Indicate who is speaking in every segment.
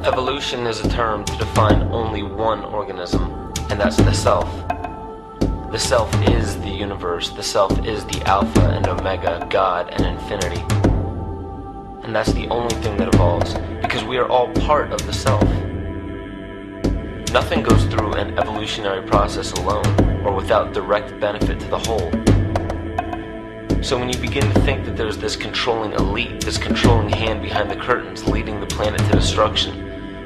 Speaker 1: Evolution is a term to define only one organism, and that's the self. The self is the universe, the self is the Alpha and Omega, God and infinity. And that's the only thing that evolves, because we are all part of the self. Nothing goes through an evolutionary process alone, or without direct benefit to the whole. So when you begin to think that there's this controlling elite, this controlling hand behind the curtains leading the planet to destruction,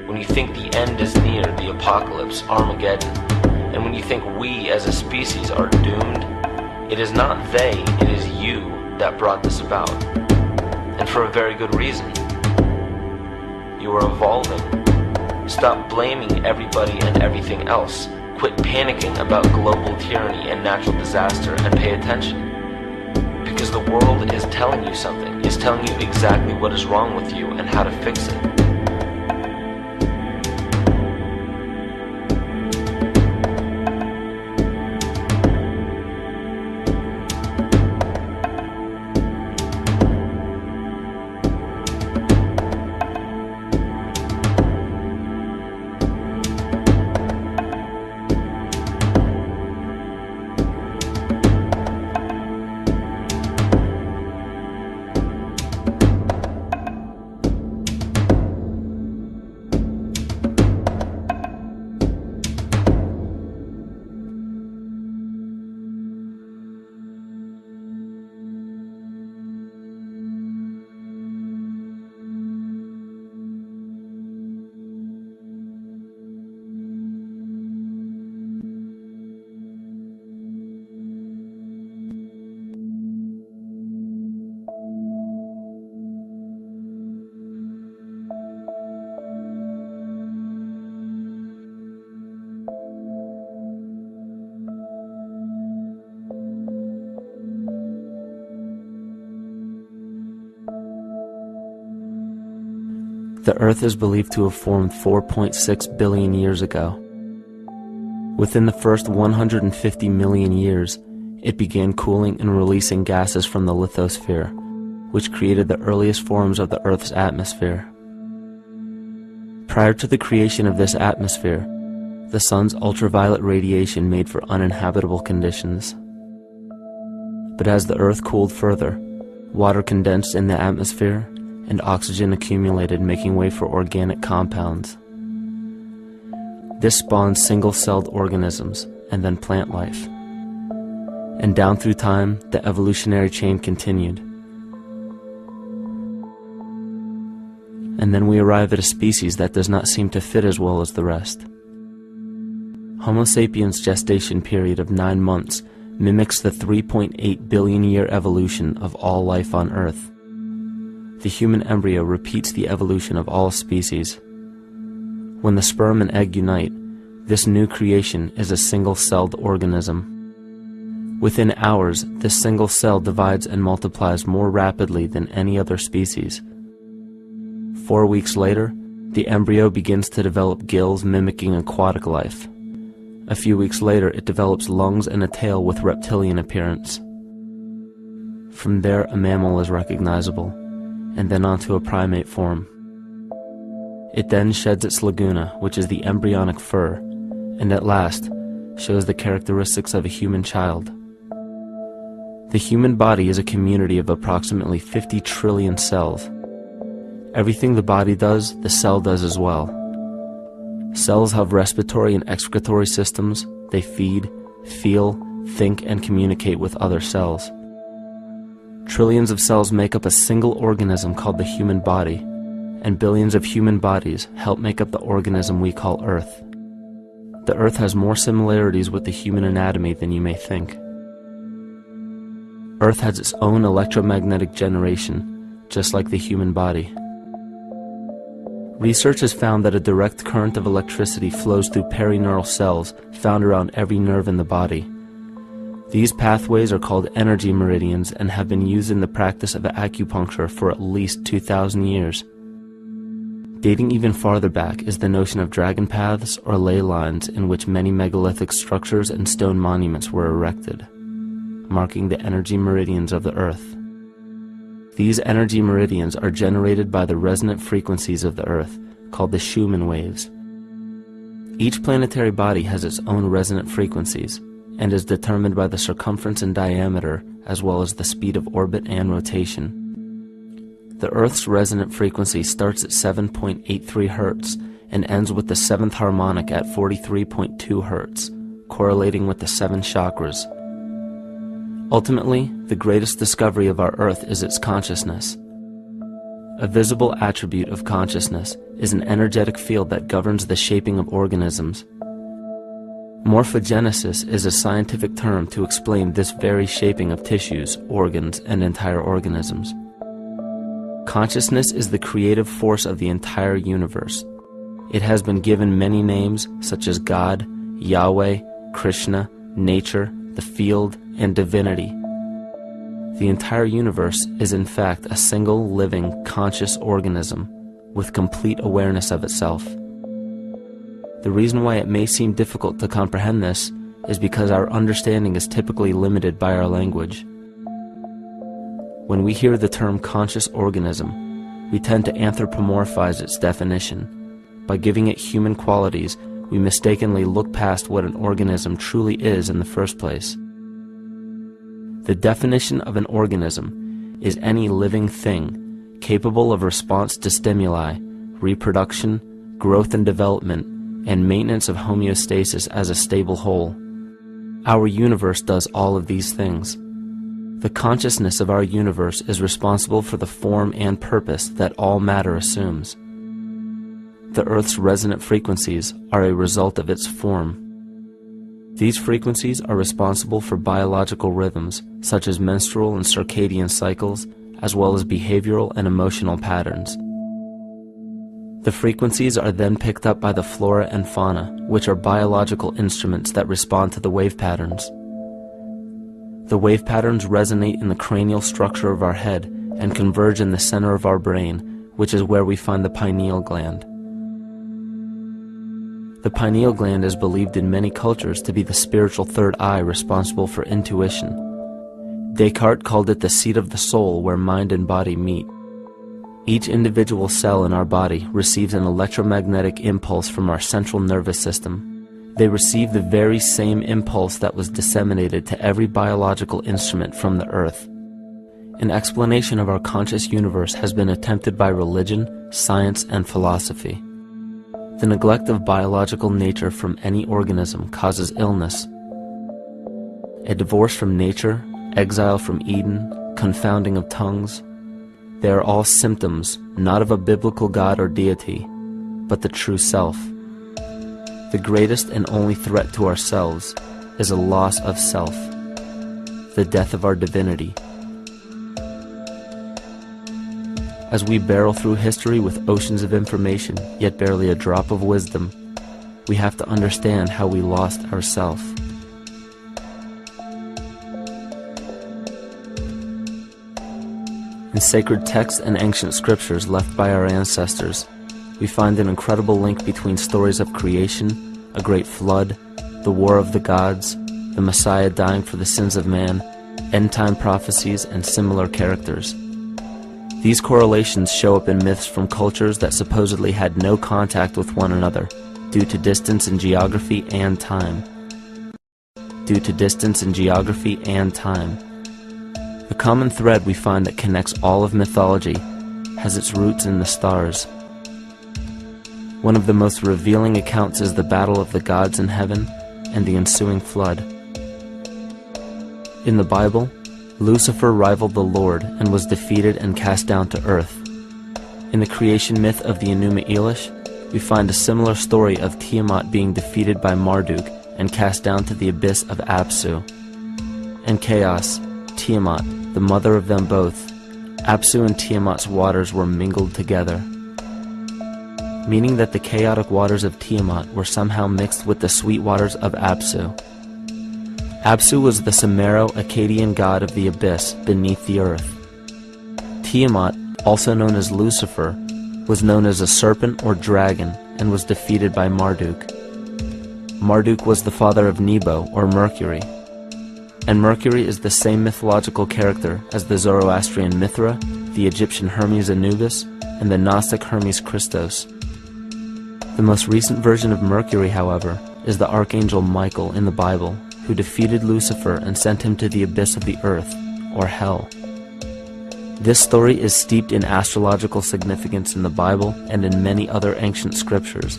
Speaker 1: when you think the end is near, the apocalypse, Armageddon, and when you think we as a species are doomed, it is not they, it is you that brought this about. And for a very good reason. You are evolving. Stop blaming everybody and everything else. Quit panicking about global tyranny and natural disaster and pay attention. Because the world is telling you something, is telling you exactly what is wrong with you and how to fix it.
Speaker 2: The Earth is believed to have formed 4.6 billion years ago. Within the first 150 million years, it began cooling and releasing gases from the lithosphere, which created the earliest forms of the Earth's atmosphere. Prior to the creation of this atmosphere, the sun's ultraviolet radiation made for uninhabitable conditions. But as the Earth cooled further, water condensed in the atmosphere and oxygen accumulated, making way for organic compounds. This spawned single-celled organisms and then plant life. And down through time, the evolutionary chain continued. And then we arrive at a species that does not seem to fit as well as the rest. Homo sapiens' gestation period of 9 months mimics the 3.8 billion year evolution of all life on Earth. The human embryo repeats the evolution of all species. When the sperm and egg unite, this new creation is a single-celled organism. Within hours, this single cell divides and multiplies more rapidly than any other species. 4 weeks later, the embryo begins to develop gills mimicking aquatic life. A few weeks later, it develops lungs and a tail with reptilian appearance. From there, a mammal is recognizable, and then onto a primate form. It then sheds its laguna, which is the embryonic fur, and at last shows the characteristics of a human child. The human body is a community of approximately 50 trillion cells. Everything the body does, the cell does as well. Cells have respiratory and excretory systems. They feed, feel, think, and communicate with other cells. Trillions of cells make up a single organism called the human body, and billions of human bodies help make up the organism we call Earth. The Earth has more similarities with the human anatomy than you may think. Earth has its own electromagnetic generation, just like the human body. Research has found that a direct current of electricity flows through perineural cells found around every nerve in the body. These pathways are called energy meridians and have been used in the practice of acupuncture for at least 2,000 years. Dating even farther back is the notion of dragon paths or ley lines in which many megalithic structures and stone monuments were erected, marking the energy meridians of the Earth. These energy meridians are generated by the resonant frequencies of the Earth, called the Schumann waves. Each planetary body has its own resonant frequencies and is determined by the circumference and diameter as well as the speed of orbit and rotation. The Earth's resonant frequency starts at 7.83 Hz and ends with the 7th harmonic at 43.2 Hz, correlating with the 7 chakras. Ultimately, the greatest discovery of our Earth is its consciousness. A visible attribute of consciousness is an energetic field that governs the shaping of organisms. Morphogenesis is a scientific term to explain this very shaping of tissues, organs, and entire organisms. Consciousness is the creative force of the entire universe. It has been given many names such as God, Yahweh, Krishna, nature, the field, and divinity. The entire universe is in fact a single living, conscious organism with complete awareness of itself. The reason why it may seem difficult to comprehend this is because our understanding is typically limited by our language. When we hear the term conscious organism, we tend to anthropomorphize its definition. By giving it human qualities, we mistakenly look past what an organism truly is in the first place. The definition of an organism is any living thing capable of response to stimuli, reproduction, growth and development, and maintenance of homeostasis as a stable whole. Our universe does all of these things. The consciousness of our universe is responsible for the form and purpose that all matter assumes. The Earth's resonant frequencies are a result of its form. These frequencies are responsible for biological rhythms, such as menstrual and circadian cycles, as well as behavioral and emotional patterns. The frequencies are then picked up by the flora and fauna, which are biological instruments that respond to the wave patterns. The wave patterns resonate in the cranial structure of our head and converge in the center of our brain, which is where we find the pineal gland. The pineal gland is believed in many cultures to be the spiritual third eye responsible for intuition. Descartes called it the seat of the soul where mind and body meet. Each individual cell in our body receives an electromagnetic impulse from our central nervous system. They receive the very same impulse that was disseminated to every biological instrument from the earth. An explanation of our conscious universe has been attempted by religion, science, and philosophy. The neglect of biological nature from any organism causes illness. A divorce from nature, exile from Eden, confounding of tongues, they are all symptoms not of a biblical God or deity, but the true self. The greatest and only threat to ourselves is a loss of self, the death of our divinity. As we barrel through history with oceans of information, yet barely a drop of wisdom, we have to understand how we lost ourself. In sacred texts and ancient scriptures left by our ancestors, we find an incredible link between stories of creation, a great flood, the war of the gods, the Messiah dying for the sins of man, end-time prophecies, and similar characters. These correlations show up in myths from cultures that supposedly had no contact with one another due to distance in geography and time. The common thread we find that connects all of mythology has its roots in the stars. One of the most revealing accounts is the battle of the gods in heaven and the ensuing flood. In the Bible, Lucifer rivaled the Lord and was defeated and cast down to earth. In the creation myth of the Enuma Elish, we find a similar story of Tiamat being defeated by Marduk and cast down to the abyss of Apsu. In chaos, Tiamat, the mother of them both, Apsu and Tiamat's waters were mingled together, meaning that the chaotic waters of Tiamat were somehow mixed with the sweet waters of Apsu. Apsu was the Sumero-Akkadian god of the abyss beneath the earth. Tiamat, also known as Lucifer, was known as a serpent or dragon and was defeated by Marduk. Marduk was the father of Nebo or Mercury, and Mercury is the same mythological character as the Zoroastrian Mithra, the Egyptian Hermes Anubis, and the Gnostic Hermes Christos. The most recent version of Mercury, however, is the Archangel Michael in the Bible, who defeated Lucifer and sent him to the abyss of the earth, or hell. This story is steeped in astrological significance in the Bible and in many other ancient scriptures.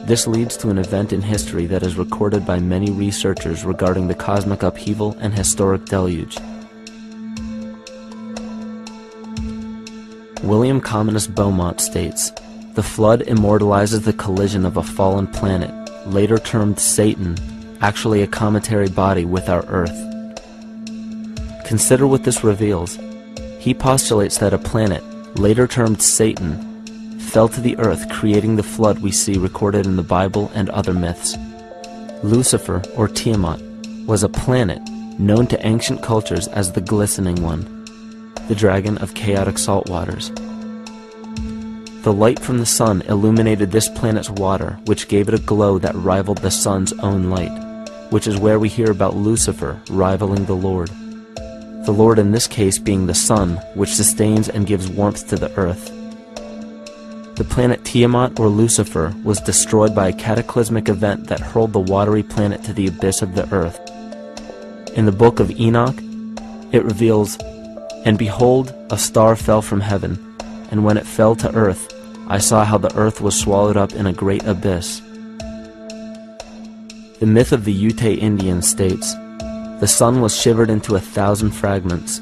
Speaker 2: This leads to an event in history that is recorded by many researchers regarding the cosmic upheaval and historic deluge. William Commonus Beaumont states, "The flood immortalizes the collision of a fallen planet, later termed Satan, actually a cometary body with our Earth." Consider what this reveals. He postulates that a planet, later termed Satan, fell to the earth, creating the flood we see recorded in the Bible and other myths. Lucifer, or Tiamat, was a planet known to ancient cultures as the Glistening One, the dragon of chaotic salt waters. The light from the sun illuminated this planet's water, which gave it a glow that rivaled the sun's own light, which is where we hear about Lucifer rivaling the Lord. The Lord in this case being the sun, which sustains and gives warmth to the earth. The planet Tiamat, or Lucifer, was destroyed by a cataclysmic event that hurled the watery planet to the abyss of the earth. In the book of Enoch, it reveals, "And behold, a star fell from heaven, and when it fell to earth, I saw how the earth was swallowed up in a great abyss." The myth of the Ute Indians states, "The sun was shivered into 1,000 fragments,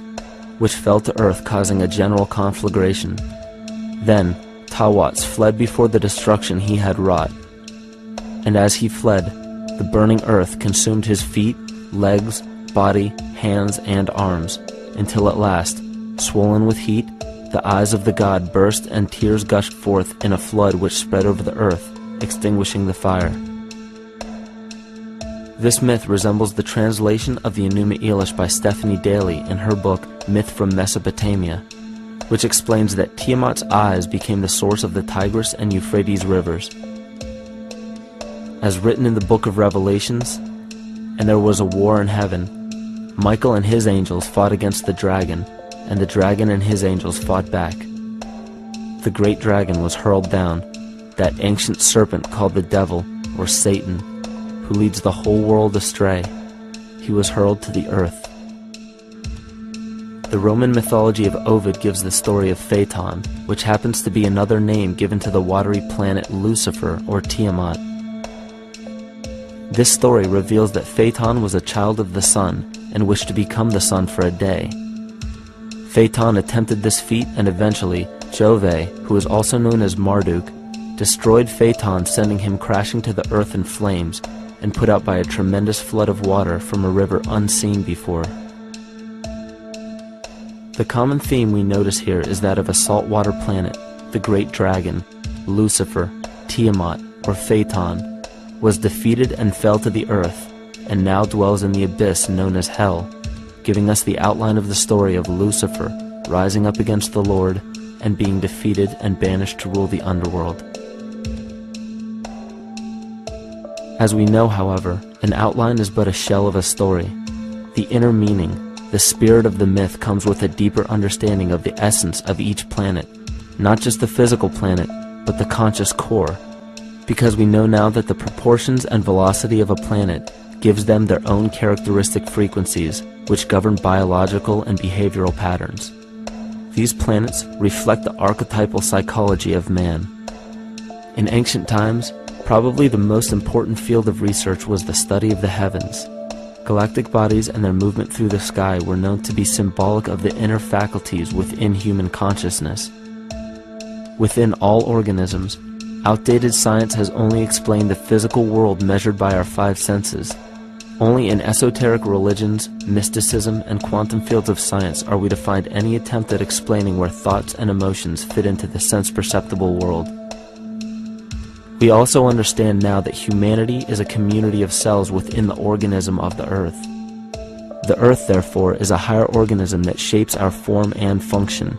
Speaker 2: which fell to earth, causing a general conflagration. Then Tawats fled before the destruction he had wrought. And as he fled, the burning earth consumed his feet, legs, body, hands, and arms, until at last, swollen with heat, the eyes of the god burst and tears gushed forth in a flood which spread over the earth, extinguishing the fire." This myth resembles the translation of the Enuma Elish by Stephanie Daly in her book Myth from Mesopotamia, which explains that Tiamat's eyes became the source of the Tigris and Euphrates rivers. As written in the book of Revelations, "And there was a war in heaven. Michael and his angels fought against the dragon, and the dragon and his angels fought back. The great dragon was hurled down, that ancient serpent called the devil, or Satan, who leads the whole world astray. He was hurled to the earth." The Roman mythology of Ovid gives the story of Phaeton, which happens to be another name given to the watery planet Lucifer, or Tiamat. This story reveals that Phaeton was a child of the sun and wished to become the sun for a day. Phaeton attempted this feat, and eventually Jove, who is also known as Marduk, destroyed Phaeton, sending him crashing to the earth in flames and put out by a tremendous flood of water from a river unseen before. The common theme we notice here is that of a saltwater planet, the great dragon, Lucifer, Tiamat, or Phaeton, was defeated and fell to the earth, and now dwells in the abyss known as hell, giving us the outline of the story of Lucifer rising up against the Lord and being defeated and banished to rule the underworld. As we know, however, an outline is but a shell of a story. The inner meaning, the spirit of the myth, comes with a deeper understanding of the essence of each planet, not just the physical planet, but the conscious core, because we know now that the proportions and velocity of a planet gives them their own characteristic frequencies, which govern biological and behavioral patterns. These planets reflect the archetypal psychology of man. In ancient times, probably the most important field of research was the study of the heavens. Galactic bodies and their movement through the sky were known to be symbolic of the inner faculties within human consciousness. Within all organisms, outdated science has only explained the physical world measured by our five senses. Only in esoteric religions, mysticism, and quantum fields of science are we to find any attempt at explaining where thoughts and emotions fit into the sense-perceptible world. We also understand now that humanity is a community of cells within the organism of the Earth. The Earth, therefore, is a higher organism that shapes our form and function.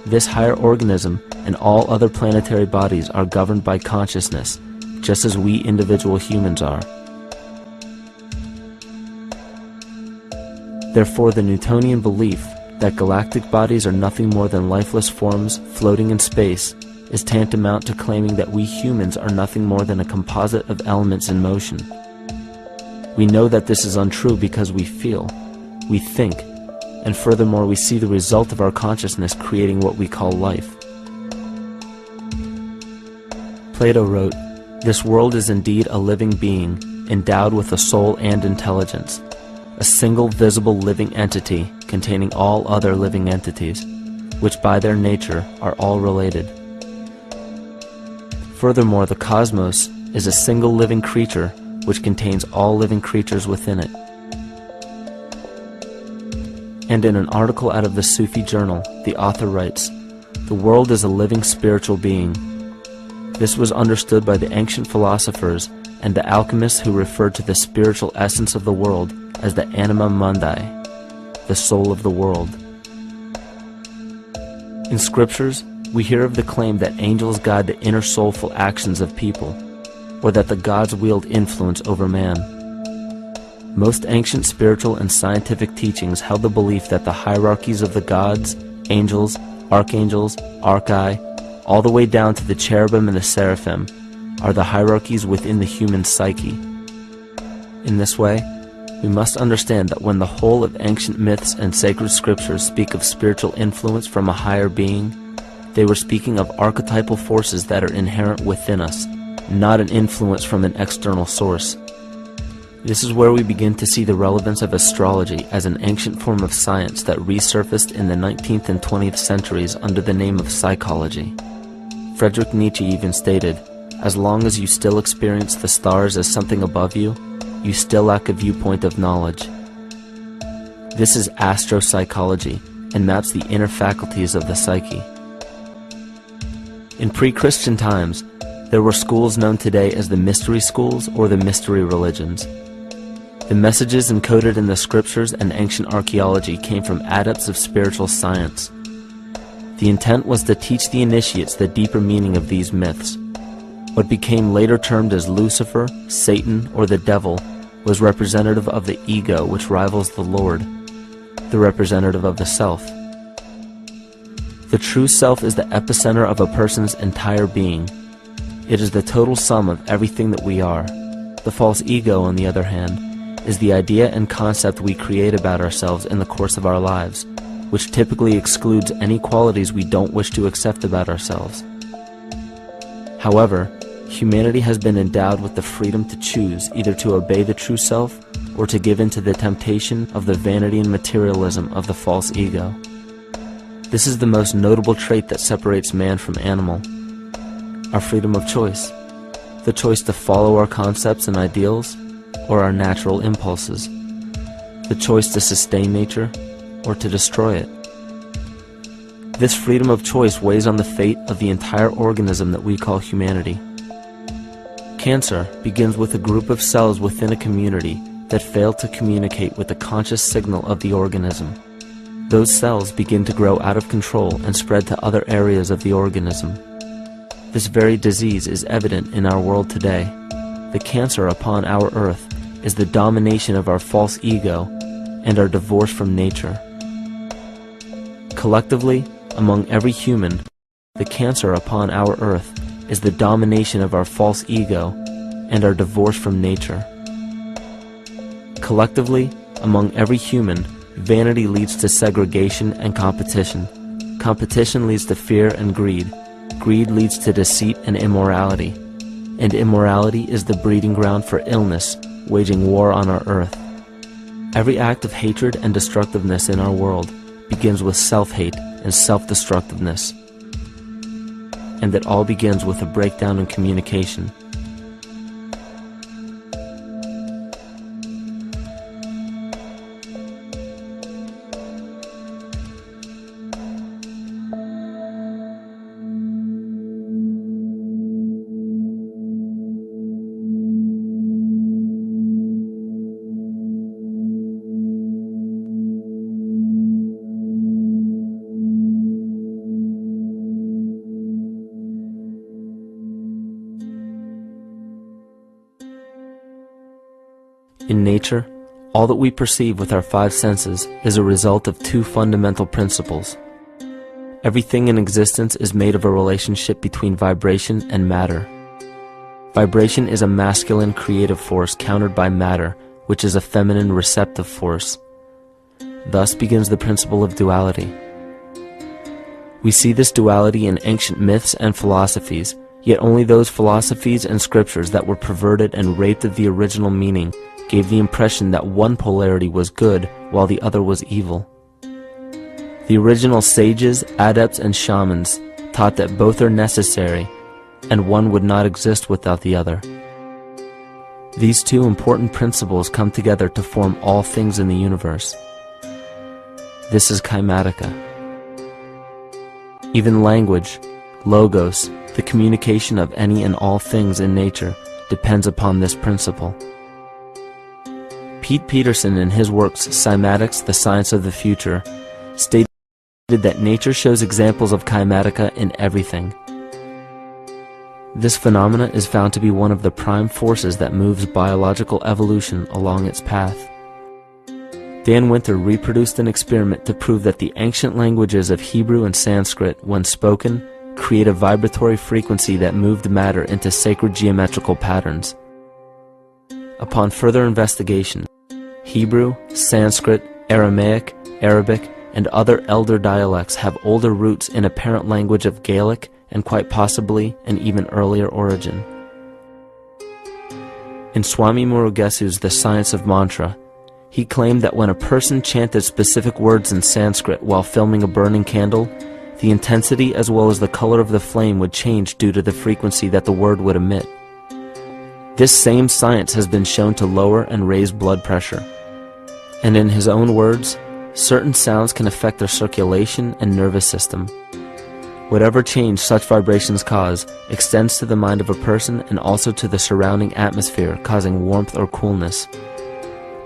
Speaker 2: This higher organism and all other planetary bodies are governed by consciousness, just as we individual humans are. Therefore, the Newtonian belief that galactic bodies are nothing more than lifeless forms floating in space is tantamount to claiming that we humans are nothing more than a composite of elements in motion. We know that this is untrue because we feel, we think, and furthermore we see the result of our consciousness creating what we call life. Plato wrote, "This world is indeed a living being, endowed with a soul and intelligence, a single visible living entity containing all other living entities, which by their nature are all related." Furthermore, the cosmos is a single living creature which contains all living creatures within it. And in an article out of the Sufi journal, the author writes, "The world is a living spiritual being." This was understood by the ancient philosophers and the alchemists who referred to the spiritual essence of the world as the anima mundi, the soul of the world. In scriptures, we hear of the claim that angels guide the inner soulful actions of people, or that the gods wield influence over man. Most ancient spiritual and scientific teachings held the belief that the hierarchies of the gods, angels, archangels, archai, all the way down to the cherubim and the seraphim, are the hierarchies within the human psyche. In this way, we must understand that when the whole of ancient myths and sacred scriptures speak of spiritual influence from a higher being, they were speaking of archetypal forces that are inherent within us, not an influence from an external source. This is where we begin to see the relevance of astrology as an ancient form of science that resurfaced in the 19th and 20th centuries under the name of psychology. Friedrich Nietzsche even stated, "As long as you still experience the stars as something above you, you still lack a viewpoint of knowledge." This is astropsychology and maps the inner faculties of the psyche. In pre-Christian times, there were schools known today as the mystery schools or the mystery religions. The messages encoded in the scriptures and ancient archaeology came from adepts of spiritual science. The intent was to teach the initiates the deeper meaning of these myths. What became later termed as Lucifer, Satan, or the devil was representative of the ego which rivals the Lord, the representative of the self. The true self is the epicenter of a person's entire being. It is the total sum of everything that we are. The false ego, on the other hand, is the idea and concept we create about ourselves in the course of our lives, which typically excludes any qualities we don't wish to accept about ourselves. However, humanity has been endowed with the freedom to choose either to obey the true self or to give in to the temptation of the vanity and materialism of the false ego. This is the most notable trait that separates man from animal. Our freedom of choice. The choice to follow our concepts and ideals or our natural impulses. The choice to sustain nature or to destroy it. This freedom of choice weighs on the fate of the entire organism that we call humanity. Cancer begins with a group of cells within a community that fail to communicate with the conscious signal of the organism. Those cells begin to grow out of control and spread to other areas of the organism. This very disease is evident in our world today. The cancer upon our earth is the domination of our false ego and our divorce from nature. Collectively, among every human, the cancer upon our earth is the domination of our false ego and our divorce from nature. Collectively, among every human, vanity leads to segregation and competition. Competition leads to fear and greed. Greed leads to deceit and immorality. And immorality is the breeding ground for illness, waging war on our earth. Every act of hatred and destructiveness in our world begins with self-hate and self-destructiveness. And it all begins with a breakdown in communication. In nature, all that we perceive with our five senses is a result of two fundamental principles. Everything in existence is made of a relationship between vibration and matter. Vibration is a masculine creative force countered by matter, which is a feminine receptive force. Thus begins the principle of duality. We see this duality in ancient myths and philosophies, yet only those philosophies and scriptures that were perverted and raped of the original meaning gave the impression that one polarity was good while the other was evil. The original sages, adepts, and shamans taught that both are necessary, and one would not exist without the other. These two important principles come together to form all things in the universe. This is kymatica. Even language, logos, the communication of any and all things in nature, depends upon this principle. Pete Peterson, in his works Cymatics, the Science of the Future, stated that nature shows examples of kymatica in everything. This phenomena is found to be one of the prime forces that moves biological evolution along its path. Dan Winter reproduced an experiment to prove that the ancient languages of Hebrew and Sanskrit, when spoken, create a vibratory frequency that moved matter into sacred geometrical patterns. Upon further investigation, Hebrew, Sanskrit, Aramaic, Arabic, and other elder dialects have older roots in a parent language of Gaelic and quite possibly an even earlier origin. In Swami Murugesu's The Science of Mantra, he claimed that when a person chanted specific words in Sanskrit while filming a burning candle, the intensity as well as the color of the flame would change due to the frequency that the word would emit. This same science has been shown to lower and raise blood pressure. And in his own words, certain sounds can affect their circulation and nervous system. Whatever change such vibrations cause extends to the mind of a person and also to the surrounding atmosphere, causing warmth or coolness.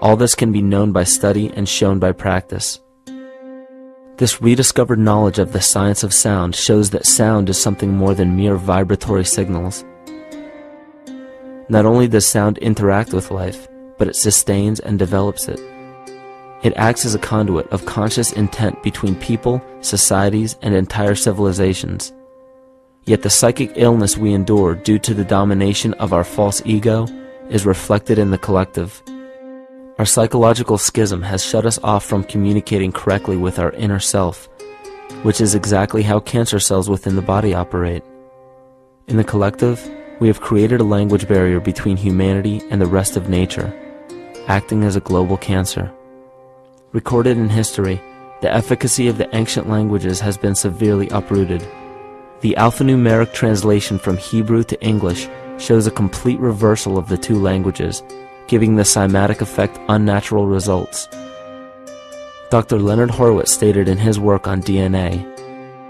Speaker 2: All this can be known by study and shown by practice. This rediscovered knowledge of the science of sound shows that sound is something more than mere vibratory signals. Not only does sound interact with life, but it sustains and develops it. It acts as a conduit of conscious intent between people, societies, and entire civilizations. Yet the psychic illness we endure due to the domination of our false ego is reflected in the collective. Our psychological schism has shut us off from communicating correctly with our inner self, which is exactly how cancer cells within the body operate. In the collective, we have created a language barrier between humanity and the rest of nature, acting as a global cancer. Recorded in history, the efficacy of the ancient languages has been severely uprooted. The alphanumeric translation from Hebrew to English shows a complete reversal of the two languages, giving the cymatic effect unnatural results. Dr. Leonard Horowitz stated in his work on DNA,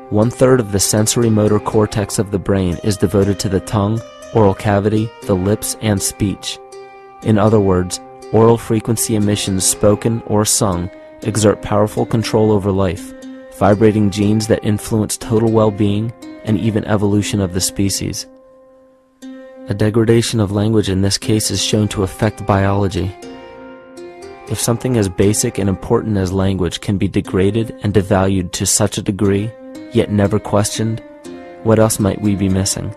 Speaker 2: 1/3 of the sensory motor cortex of the brain is devoted to the tongue, oral cavity, the lips, and speech. In other words, oral frequency emissions spoken or sung exert powerful control over life, vibrating genes that influence total well-being and even evolution of the species. A degradation of language in this case is shown to affect biology. If something as basic and important as language can be degraded and devalued to such a degree, yet never questioned, what else might we be missing?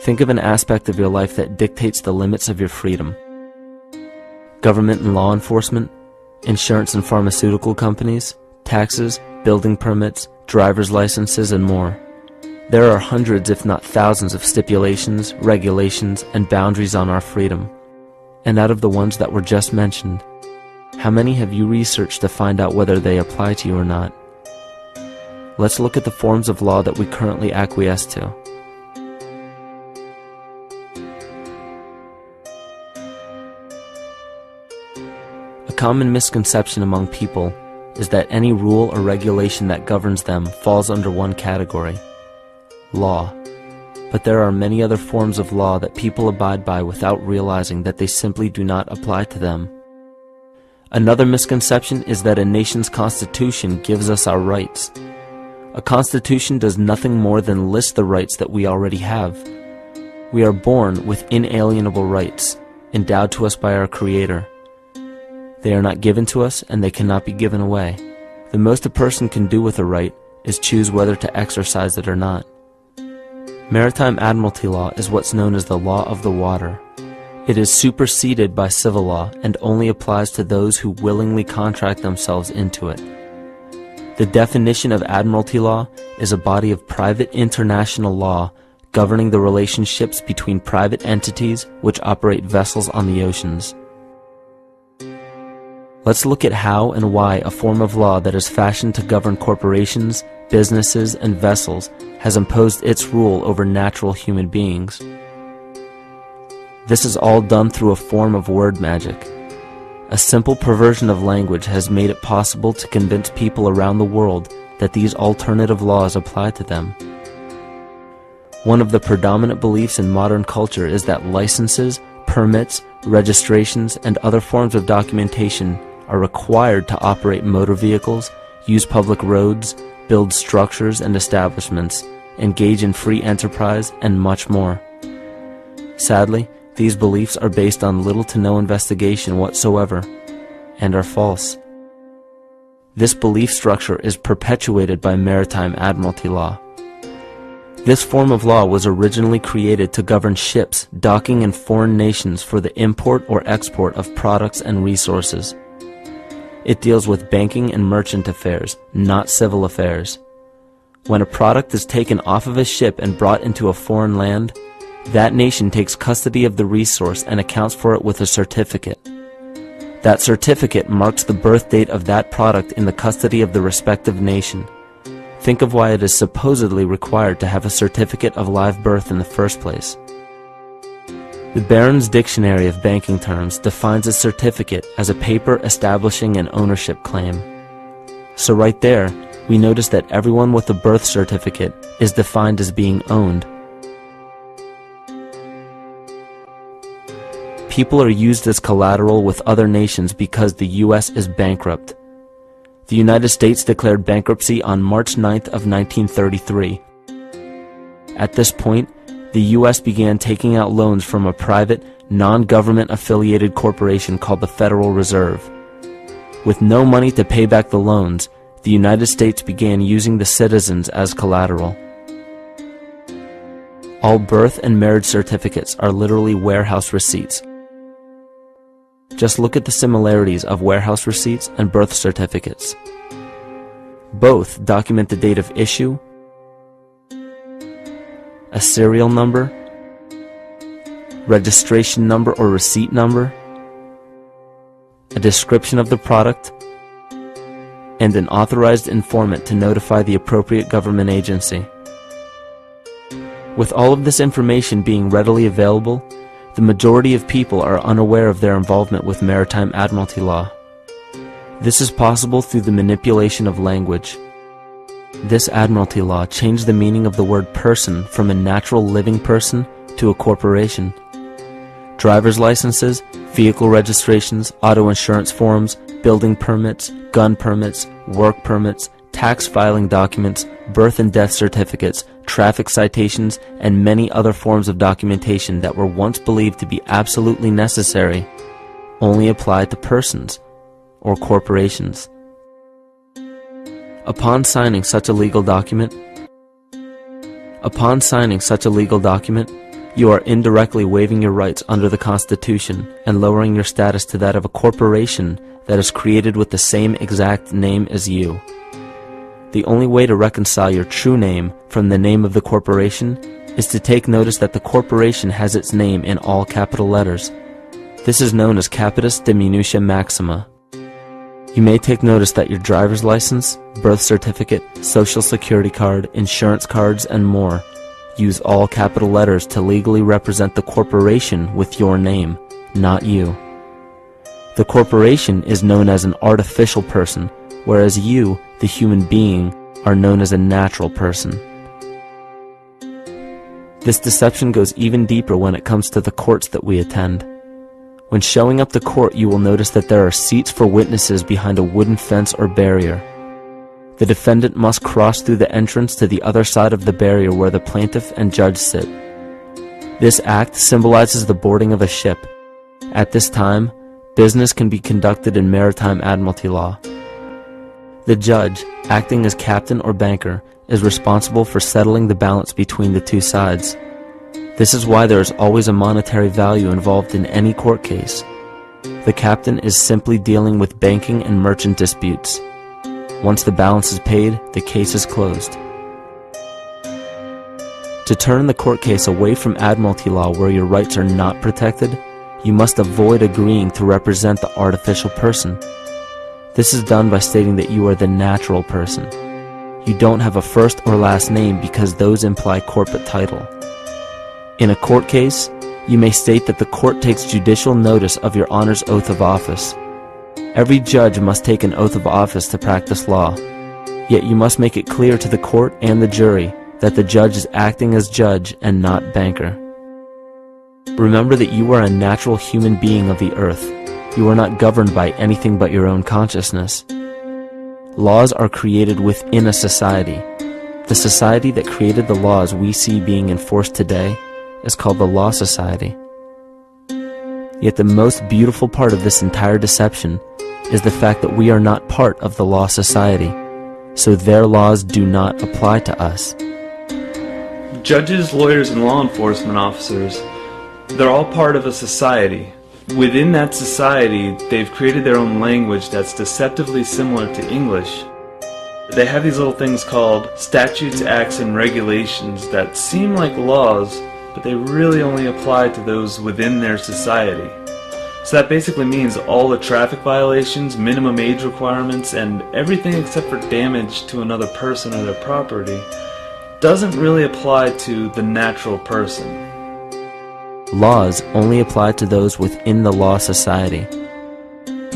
Speaker 2: Think of an aspect of your life that dictates the limits of your freedom. Government and law enforcement, insurance and pharmaceutical companies, taxes, building permits, driver's licenses, and more. There are hundreds if not thousands of stipulations, regulations, and boundaries on our freedom. And out of the ones that were just mentioned, how many have you researched to find out whether they apply to you or not? Let's look at the forms of law that we currently acquiesce to. A common misconception among people is that any rule or regulation that governs them falls under one category: law. But there are many other forms of law that people abide by without realizing that they simply do not apply to them. Another misconception is that a nation's constitution gives us our rights. A constitution does nothing more than list the rights that we already have. We are born with inalienable rights, endowed to us by our Creator. They are not given to us, and they cannot be given away. The most a person can do with a right is choose whether to exercise it or not. Maritime Admiralty law is what's known as the law of the water. It is superseded by civil law and only applies to those who willingly contract themselves into it. The definition of Admiralty law is a body of private international law governing the relationships between private entities which operate vessels on the oceans. Let's look at how and why a form of law that is fashioned to govern corporations, businesses, and vessels has imposed its rule over natural human beings. This is all done through a form of word magic. A simple perversion of language has made it possible to convince people around the world that these alternative laws apply to them. One of the predominant beliefs in modern culture is that licenses, permits, registrations, and other forms of documentation are required to operate motor vehicles, use public roads, build structures and establishments, engage in free enterprise, and much more. Sadly, these beliefs are based on little to no investigation whatsoever, and are false. This belief structure is perpetuated by Maritime Admiralty law. This form of law was originally created to govern ships docking in foreign nations for the import or export of products and resources. It deals with banking and merchant affairs, not civil affairs. When a product is taken off of a ship and brought into a foreign land, that nation takes custody of the resource and accounts for it with a certificate. That certificate marks the birth date of that product in the custody of the respective nation. Think of why it is supposedly required to have a certificate of live birth in the first place. The Barron's Dictionary of Banking Terms defines a certificate as a paper establishing an ownership claim. So right there, we notice that everyone with a birth certificate is defined as being owned. People are used as collateral with other nations because the U.S. is bankrupt. The United States declared bankruptcy on March 9th of 1933. At this point, the U.S. began taking out loans from a private, non-government affiliated corporation called the Federal Reserve. With no money to pay back the loans, the United States began using the citizens as collateral. All birth and marriage certificates are literally warehouse receipts. Just look at the similarities of warehouse receipts and birth certificates. Both document the date of issue, a serial number, registration number or receipt number, a description of the product, and an authorized informant to notify the appropriate government agency. With all of this information being readily available, the majority of people are unaware of their involvement with Maritime Admiralty law. This is possible through the manipulation of language. This Admiralty law changed the meaning of the word person from a natural living person to a corporation. Driver's licenses, vehicle registrations, auto insurance forms, building permits, gun permits, work permits, tax filing documents, birth and death certificates, traffic citations, and many other forms of documentation that were once believed to be absolutely necessary only apply to persons or corporations. Upon signing such a legal document, you are indirectly waiving your rights under the Constitution and lowering your status to that of a corporation that is created with the same exact name as you. The only way to reconcile your true name from the name of the corporation is to take notice that the corporation has its name in all capital letters. This is known as capitis diminutia maxima. You may take notice that your driver's license, birth certificate, social security card, insurance cards, and more use all capital letters to legally represent the corporation with your name, not you. The corporation is known as an artificial person, whereas you, the human being, are known as a natural person. This deception goes even deeper when it comes to the courts that we attend. When showing up to court, you will notice that there are seats for witnesses behind a wooden fence or barrier. The defendant must cross through the entrance to the other side of the barrier where the plaintiff and judge sit. This act symbolizes the boarding of a ship. At this time, business can be conducted in Maritime Admiralty law. The judge, acting as captain or banker, is responsible for settling the balance between the two sides. This is why there is always a monetary value involved in any court case. The captain is simply dealing with banking and merchant disputes. Once the balance is paid, the case is closed. To turn the court case away from admiralty law where your rights are not protected, you must avoid agreeing to represent the artificial person. This is done by stating that you are the natural person. You don't have a first or last name because those imply corporate title. In a court case, you may state that the court takes judicial notice of your honor's oath of office. Every judge must take an oath of office to practice law, yet you must make it clear to the court and the jury that the judge is acting as judge and not banker. Remember that you are a natural human being of the earth. You are not governed by anything but your own consciousness. Laws are created within a society. The society that created the laws we see being enforced today is called the Law Society. Yet the most beautiful part of this entire deception is the fact that we are not part of the Law Society, so their laws do not apply to us.
Speaker 3: Judges, lawyers, and law enforcement officers, they're all part of a society. Within that society, they've created their own language that's deceptively similar to English. They have these little things called statutes, acts, and regulations that seem like laws, but they really only apply to those within their society. So that basically means all the traffic violations, minimum age requirements, and everything except for damage to another person or their property doesn't really apply to the natural person.
Speaker 2: Laws only apply to those within the Law Society.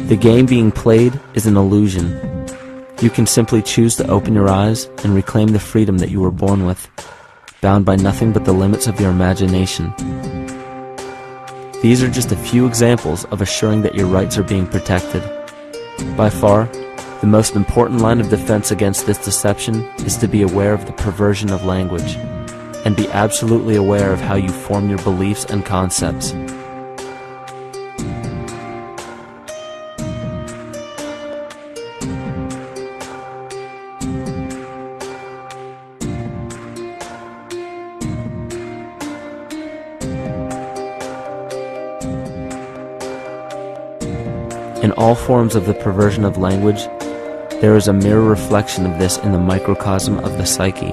Speaker 2: The game being played is an illusion. You can simply choose to open your eyes and reclaim the freedom that you were born with, bound by nothing but the limits of your imagination. These are just a few examples of assuring that your rights are being protected. By far, the most important line of defense against this deception is to be aware of the perversion of language, and be absolutely aware of how you form your beliefs and concepts. In all forms of the perversion of language, there is a mirror reflection of this in the microcosm of the psyche.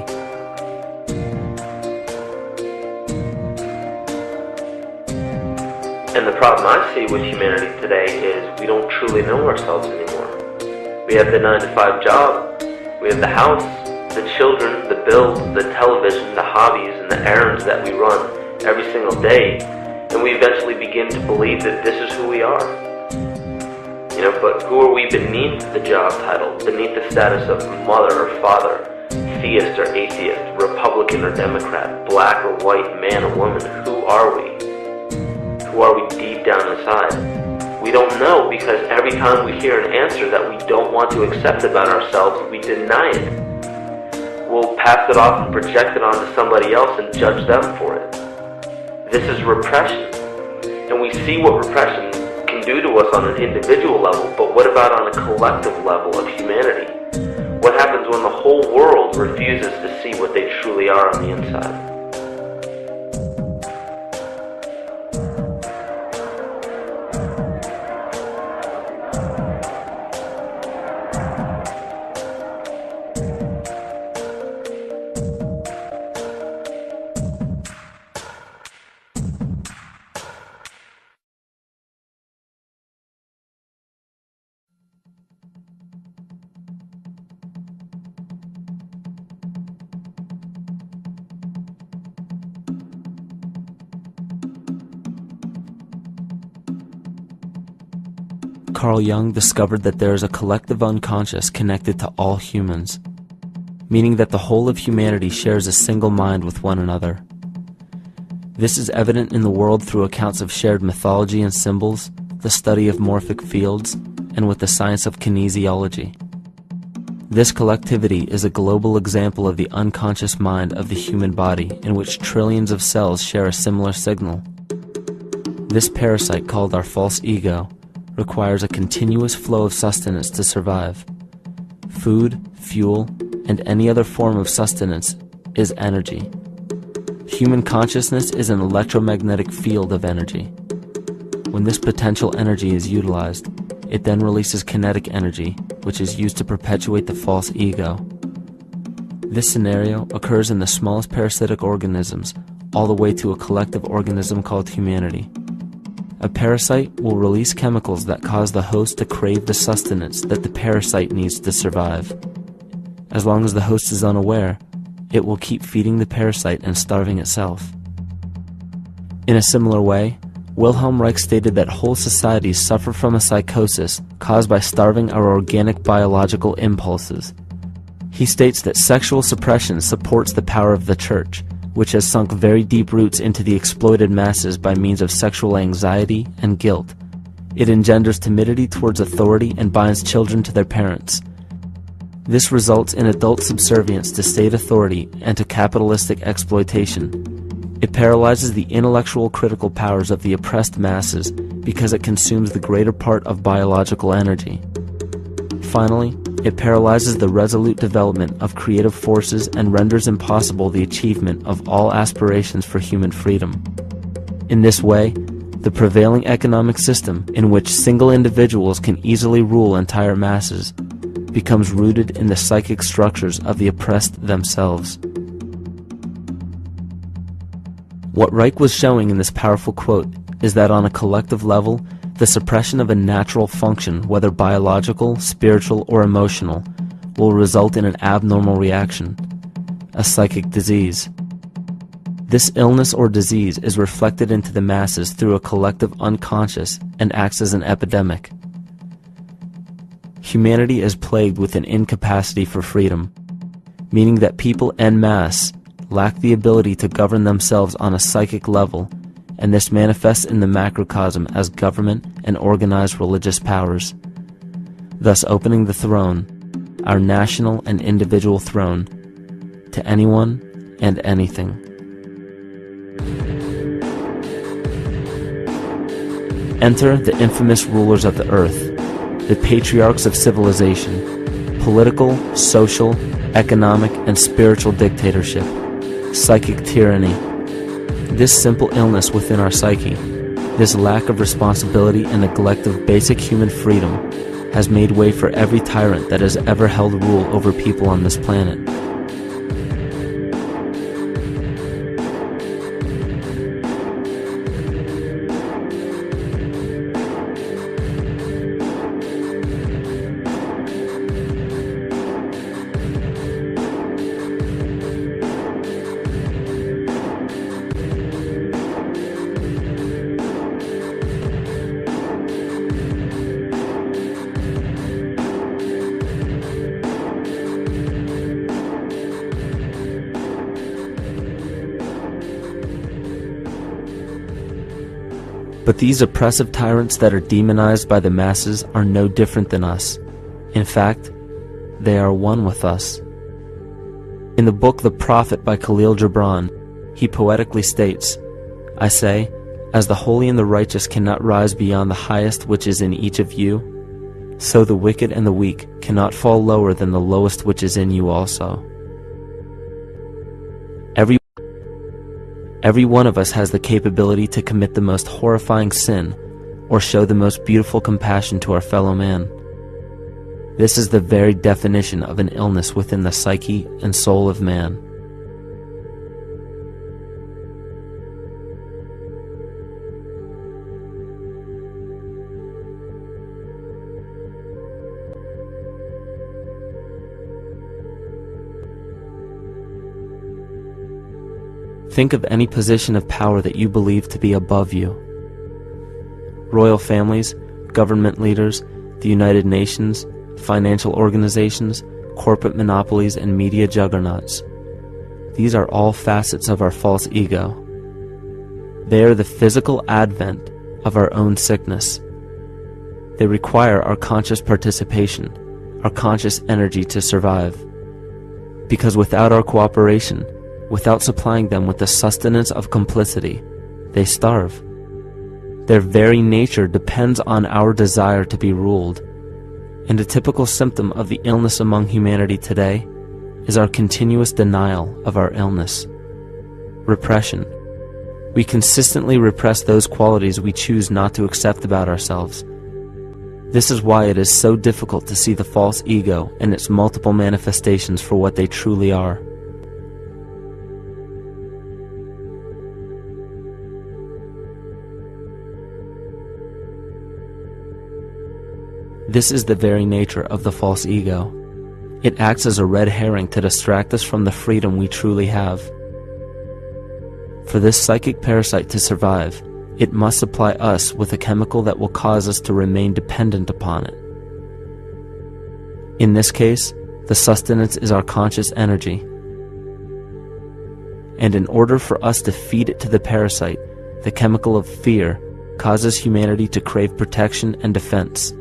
Speaker 1: And the problem I see with humanity today is we don't truly know ourselves anymore. We have the 9-to-5 job, we have the house, the children, the bills, the television, the hobbies, and the errands that we run every single day, and we eventually begin to believe that this is who we are. But who are we beneath the job title, beneath the status of mother or father, theist or atheist, Republican or Democrat, black or white, man or woman? Who are we? Who are we deep down inside? We don't know, because every time we hear an answer that we don't want to accept about ourselves, we deny it. We'll pass it off and project it onto somebody else and judge them for it. This is repression. And we see what repression can do to us on an individual level, but what about on a collective level of humanity? What happens when the whole world refuses to see what they truly are on the inside?
Speaker 2: Carl Jung discovered that there is a collective unconscious connected to all humans, meaning that the whole of humanity shares a single mind with one another. This is evident in the world through accounts of shared mythology and symbols, the study of morphic fields, and with the science of kinesiology. This collectivity is a global example of the unconscious mind of the human body, in which trillions of cells share a similar signal. This parasite, called our false ego, requires a continuous flow of sustenance to survive. food, fuel, and any other form of sustenance is energy. Human consciousness is an electromagnetic field of energy. When this potential energy is utilized, it then releases kinetic energy, which is used to perpetuate the false ego. This scenario occurs in the smallest parasitic organisms, all the way to a collective organism called humanity. A parasite will release chemicals that cause the host to crave the sustenance that the parasite needs to survive. As long as the host is unaware, it will keep feeding the parasite and starving itself. In a similar way, Wilhelm Reich stated that whole societies suffer from a psychosis caused by starving our organic biological impulses. He states that sexual suppression supports the power of the church, which has sunk very deep roots into the exploited masses by means of sexual anxiety and guilt. It engenders timidity towards authority and binds children to their parents. This results in adult subservience to state authority and to capitalistic exploitation. It paralyzes the intellectual critical powers of the oppressed masses because it consumes the greater part of biological energy. Finally, it paralyzes the resolute development of creative forces and renders impossible the achievement of all aspirations for human freedom. In this way, the prevailing economic system, in which single individuals can easily rule entire masses, becomes rooted in the psychic structures of the oppressed themselves. What Reich was showing in this powerful quote is that on a collective level, the suppression of a natural function, whether biological, spiritual, or emotional, will result in an abnormal reaction, a psychic disease. This illness or disease is reflected into the masses through a collective unconscious and acts as an epidemic. Humanity is plagued with an incapacity for freedom, meaning that people en masse lack the ability to govern themselves on a psychic level, and this manifests in the macrocosm as government and organized religious powers, thus opening the throne, our national and individual throne, to anyone and anything. Enter the infamous rulers of the earth, the patriarchs of civilization, political, social, economic, and spiritual dictatorship, psychic tyranny. This simple illness within our psyche, this lack of responsibility and neglect of basic human freedom, has made way for every tyrant that has ever held rule over people on this planet. But these oppressive tyrants that are demonized by the masses are no different than us. In fact, they are one with us. In the book The Prophet by Khalil Gibran, he poetically states, "I say, as the holy and the righteous cannot rise beyond the highest which is in each of you, so the wicked and the weak cannot fall lower than the lowest which is in you also." Every one of us has the capability to commit the most horrifying sin or show the most beautiful compassion to our fellow man. This is the very definition of an illness within the psyche and soul of man. Think of any position of power that you believe to be above you. Royal families, government leaders, the United Nations, financial organizations, corporate monopolies, and media juggernauts. These are all facets of our false ego. They are the physical advent of our own sickness. They require our conscious participation, our conscious energy to survive. Because without our cooperation, without supplying them with the sustenance of complicity, they starve. Their very nature depends on our desire to be ruled. And a typical symptom of the illness among humanity today is our continuous denial of our illness. Repression. We consistently repress those qualities we choose not to accept about ourselves. This is why it is so difficult to see the false ego and its multiple manifestations for what they truly are. This is the very nature of the false ego. It acts as a red herring to distract us from the freedom we truly have. For this psychic parasite to survive, it must supply us with a chemical that will cause us to remain dependent upon it. In this case, the sustenance is our conscious energy. And in order for us to feed it to the parasite, the chemical of fear causes humanity to crave protection and defense.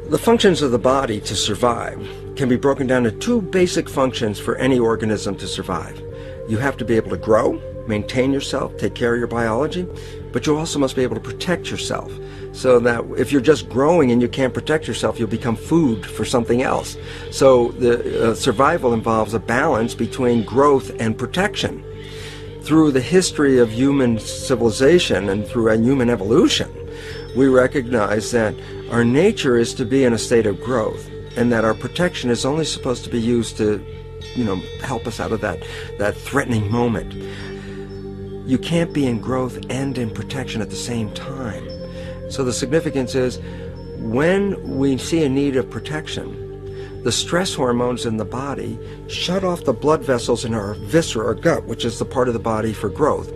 Speaker 4: The functions of the body to survive can be broken down to two basic functions for any organism to survive. You have to be able to grow, maintain yourself, take care of your biology, but you also must be able to protect yourself, so that if you're just growing and you can't protect yourself, you'll become food for something else. So the survival involves a balance between growth and protection. Through the history of human civilization and through human evolution, we recognize that our nature is to be in a state of growth, and that our protection is only supposed to be used to, help us out of that threatening moment. You can't be in growth and in protection at the same time. So the significance is, when we see a need of protection, the stress hormones in the body shut off the blood vessels in our viscera or gut, which is the part of the body for growth.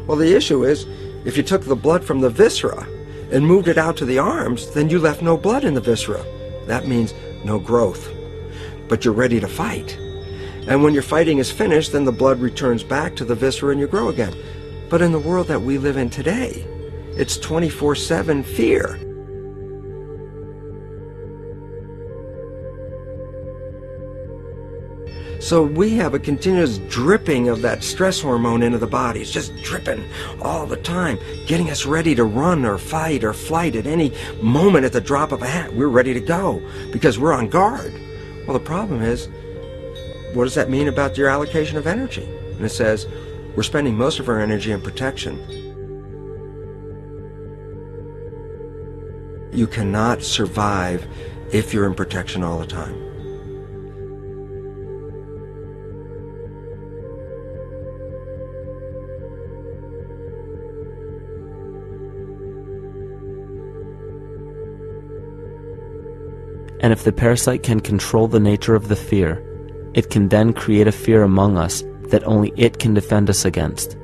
Speaker 4: Well, the issue is, if you took the blood from the viscera and moved it out to the arms, then you left no blood in the viscera. That means no growth. But you're ready to fight. And when your fighting is finished, then the blood returns back to the viscera and you grow again. But in the world that we live in today, it's 24/7 fear. So we have a continuous dripping of that stress hormone into the body. It's just dripping all the time, getting us ready to run or fight or flight at any moment at the drop of a hat. We're ready to go because we're on guard. Well, the problem is, what does that mean about your allocation of energy? And it says, we're spending most of our energy in protection. You cannot survive if you're in protection all the time.
Speaker 2: And if the parasite can control the nature of the fear, it can then create a fear among us that only it can defend us against.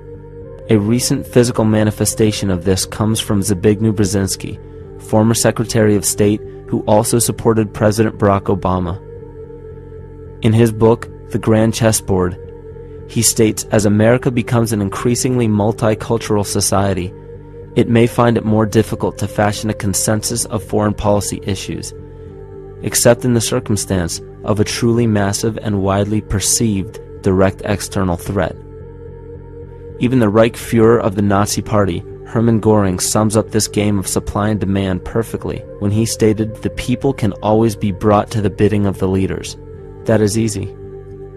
Speaker 2: A recent physical manifestation of this comes from Zbigniew Brzezinski, former Secretary of State who also supported President Barack Obama. In his book, The Grand Chessboard, he states, as America becomes an increasingly multicultural society, it may find it more difficult to fashion a consensus of foreign policy issues, except in the circumstance of a truly massive and widely perceived direct external threat. Even the Reichsfuhrer of the Nazi Party, Hermann Göring, sums up this game of supply and demand perfectly when he stated, "The people can always be brought to the bidding of the leaders." That is easy.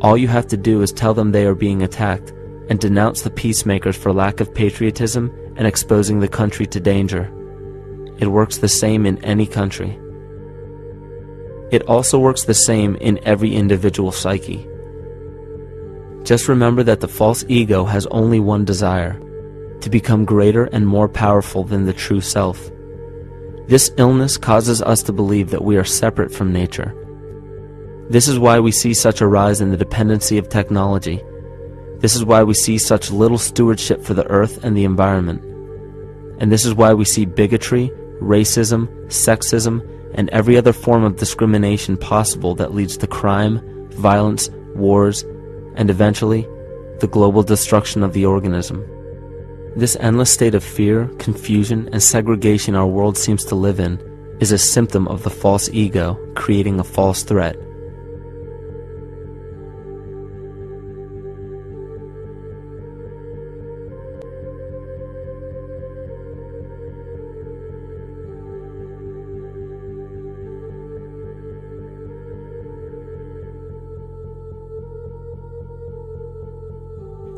Speaker 2: All you have to do is tell them they are being attacked and denounce the peacemakers for lack of patriotism and exposing the country to danger. It works the same in any country. It also works the same in every individual psyche. Just remember that the false ego has only one desire: to become greater and more powerful than the true self. This illness causes us to believe that we are separate from nature. This is why we see such a rise in the dependency of technology. This is why we see such little stewardship for the earth and the environment. And this is why we see bigotry, racism, sexism, and every other form of discrimination possible that leads to crime, violence, wars, and eventually, the global destruction of the organism. This endless state of fear, confusion, and segregation our world seems to live in is a symptom of the false ego creating a false threat.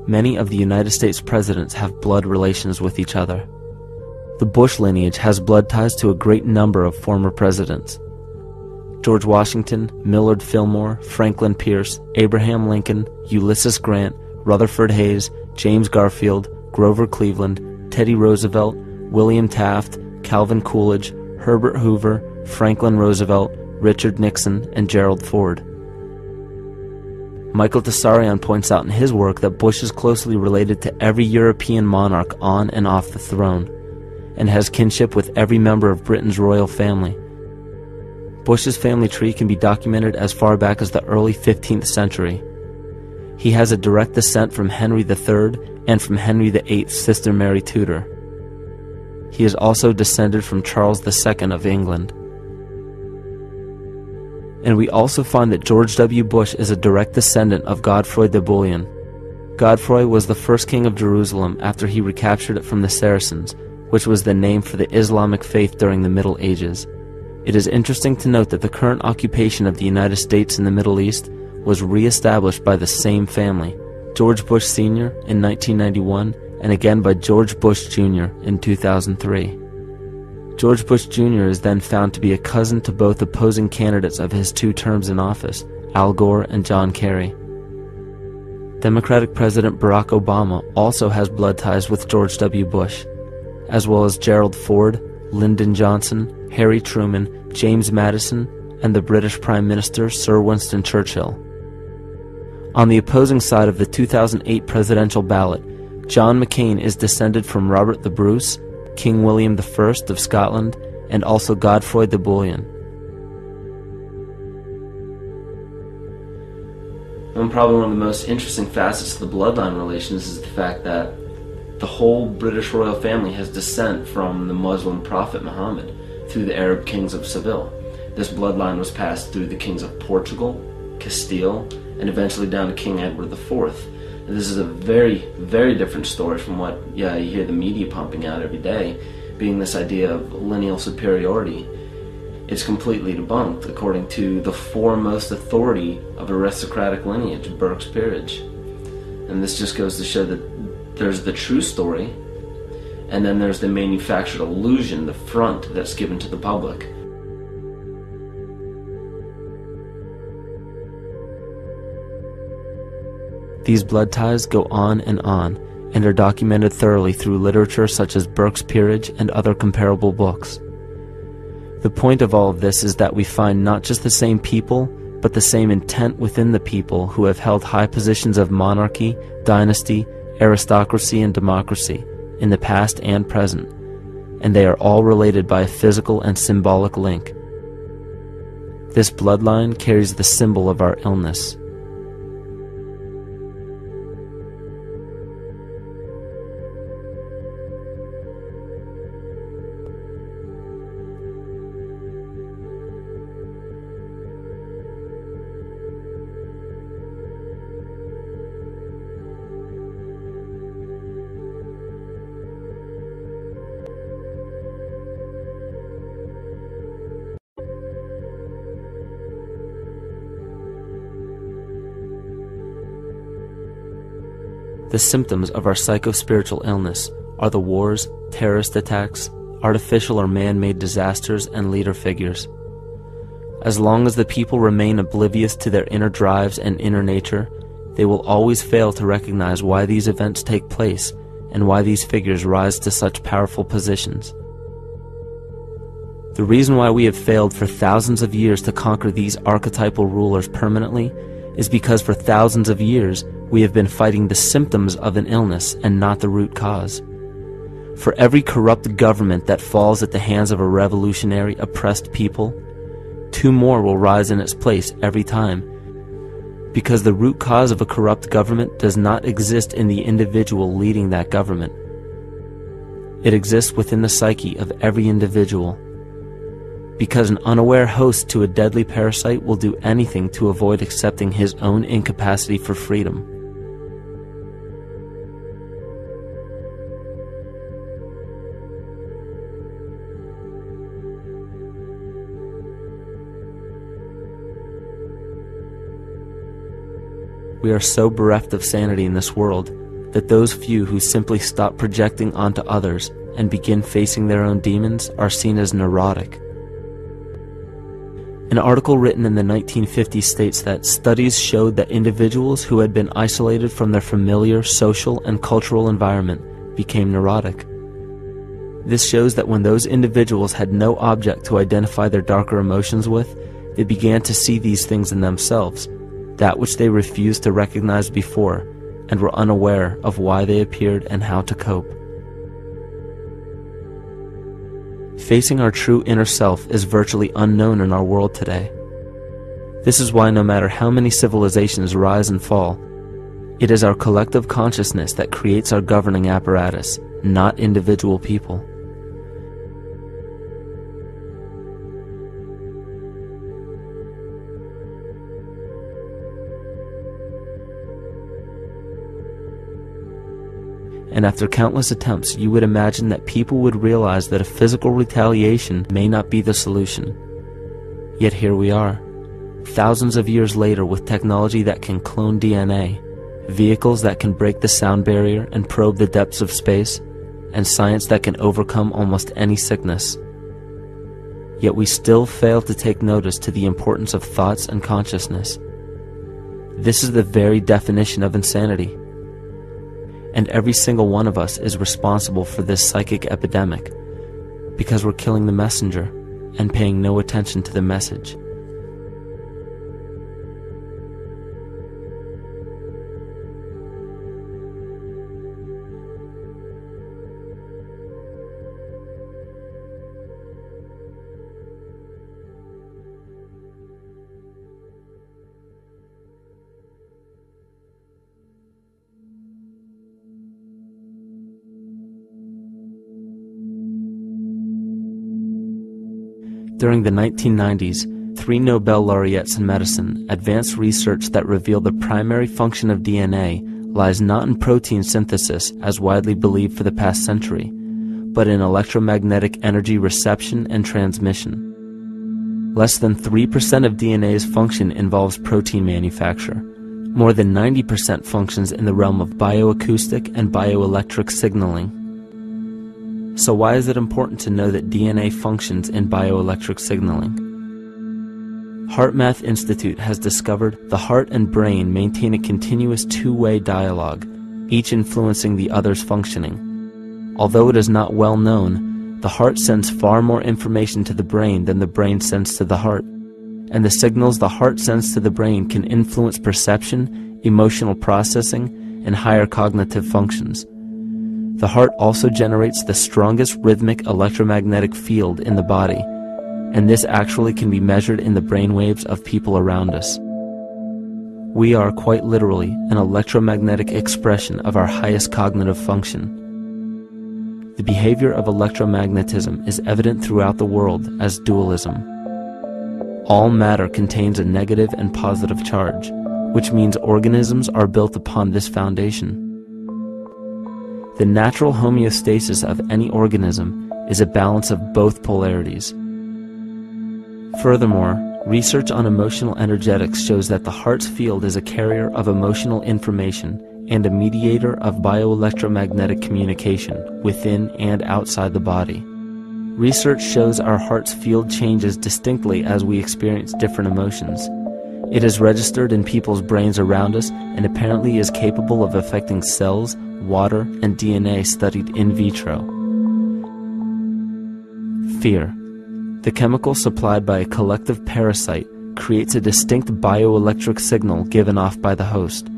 Speaker 2: many of the United States presidents have blood relations with each other. The Bush lineage has blood ties to a great number of former presidents. George Washington, Millard Fillmore, Franklin Pierce, Abraham Lincoln, Ulysses Grant, Rutherford Hayes, James Garfield, Grover Cleveland, Teddy Roosevelt, William Taft, Calvin Coolidge, Herbert Hoover, Franklin Roosevelt, Richard Nixon, and Gerald Ford. Michael Tessarion points out in his work that Bush is closely related to every European monarch on and off the throne, and has kinship with every member of Britain's royal family. Bush's family tree can be documented as far back as the early 15th century. He has a direct descent from Henry III and from Henry VIII's sister Mary Tudor. He is also descended from Charles II of England. And we also find that George W. Bush is a direct descendant of Godfrey de Bouillon. Godfrey was the first king of Jerusalem after he recaptured it from the Saracens, which was the name for the Islamic faith during the Middle Ages. It is interesting to note that the current occupation of the United States in the Middle East was re-established by the same family, George Bush Sr. in 1991, and again by George Bush Jr. in 2003. George Bush Jr. is then found to be a cousin to both opposing candidates of his 2 terms in office, Al Gore and John Kerry. Democratic President Barack Obama also has blood ties with George W. Bush, as well as Gerald Ford, Lyndon Johnson, Harry Truman, James Madison, and the British Prime Minister Sir Winston Churchill. On the opposing side of the 2008 presidential ballot, John McCain is descended from Robert the Bruce, King William I of Scotland, and also Godfrey de Bouillon. Probably one of the most interesting facets of the bloodline relations is the fact that the whole British royal family has descent from the Muslim prophet Muhammad through the Arab kings of Seville. This bloodline was passed through the kings of Portugal, Castile, and eventually down to King Edward IV. And this is a very, very different story from what you hear the media pumping out every day, being this idea of lineal superiority. It's completely debunked according to the foremost authority of aristocratic lineage, Burke's Peerage. And this just goes to show that there's the true story, and then there's the manufactured illusion, the front that's given to the public. These blood ties go on and are documented thoroughly through literature such as Burke's Peerage and other comparable books. The point of all of this is that we find not just the same people, but the same intent within the people who have held high positions of monarchy, dynasty, aristocracy, and democracy in the past and present, and they are all related by a physical and symbolic link. This bloodline carries the symbol of our illness. The symptoms of our psycho-spiritual illness are the wars, terrorist attacks, artificial or man-made disasters, and leader figures. As long as the people remain oblivious to their inner drives and inner nature, they will always fail to recognize why these events take place and why these figures rise to such powerful positions. The reason why we have failed for thousands of years to conquer these archetypal rulers permanently is because for thousands of years we have been fighting the symptoms of an illness and not the root cause. For every corrupt government that falls at the hands of a revolutionary, oppressed people, 2 more will rise in its place every time, because the root cause of a corrupt government does not exist in the individual leading that government. It exists within the psyche of every individual, because an unaware host to a deadly parasite will do anything to avoid accepting his own incapacity for freedom. We are so bereft of sanity in this world that those few who simply stop projecting onto others and begin facing their own demons are seen as neurotic. An article written in the 1950s states that studies showed that individuals who had been isolated from their familiar social and cultural environment became neurotic. This shows that when those individuals had no object to identify their darker emotions with, they began to see these things in themselves, that which they refused to recognize before, and were unaware of why they appeared and how to cope. Facing our true inner self is virtually unknown in our world today. This is why no matter how many civilizations rise and fall, it is our collective consciousness that creates our governing apparatus, not individual people. And after countless attempts, you would imagine that people would realize that a physical retaliation may not be the solution. Yet here we are, thousands of years later, with technology that can clone DNA, vehicles that can break the sound barrier and probe the depths of space, and science that can overcome almost any sickness. Yet we still fail to take notice to the importance of thoughts and consciousness. This is the very definition of insanity. And every single one of us is responsible for this psychic epidemic, because we're killing the messenger and paying no attention to the message. During the 1990s, 3 Nobel laureates in medicine advanced research that revealed the primary function of DNA lies not in protein synthesis as widely believed for the past century, but in electromagnetic energy reception and transmission. Less than 3% of DNA's function involves protein manufacture. More than 90% functions in the realm of bioacoustic and bioelectric signaling. So why is it important to know that DNA functions in bioelectric signaling? HeartMath Institute has discovered the heart and brain maintain a continuous two-way dialogue, each influencing the other's functioning. Although it is not well known, the heart sends far more information to the brain than the brain sends to the heart, and the signals the heart sends to the brain can influence perception, emotional processing, and higher cognitive functions. The heart also generates the strongest rhythmic electromagnetic field in the body, and this actually can be measured in the brainwaves of people around us. We are quite literally an electromagnetic expression of our highest cognitive function. The behavior of electromagnetism is evident throughout the world as dualism. All matter contains a negative and positive charge, which means organisms are built upon this foundation. The natural homeostasis of any organism is a balance of both polarities. Furthermore, research on emotional energetics shows that the heart's field is a carrier of emotional information and a mediator of bioelectromagnetic communication within and outside the body. Research shows our heart's field changes distinctly as we experience different emotions. It is registered in people's brains around us and apparently is capable of affecting cells, water, and DNA studied in vitro. Fear. The chemical supplied by a collective parasite creates a distinct bioelectric signal given off by the host.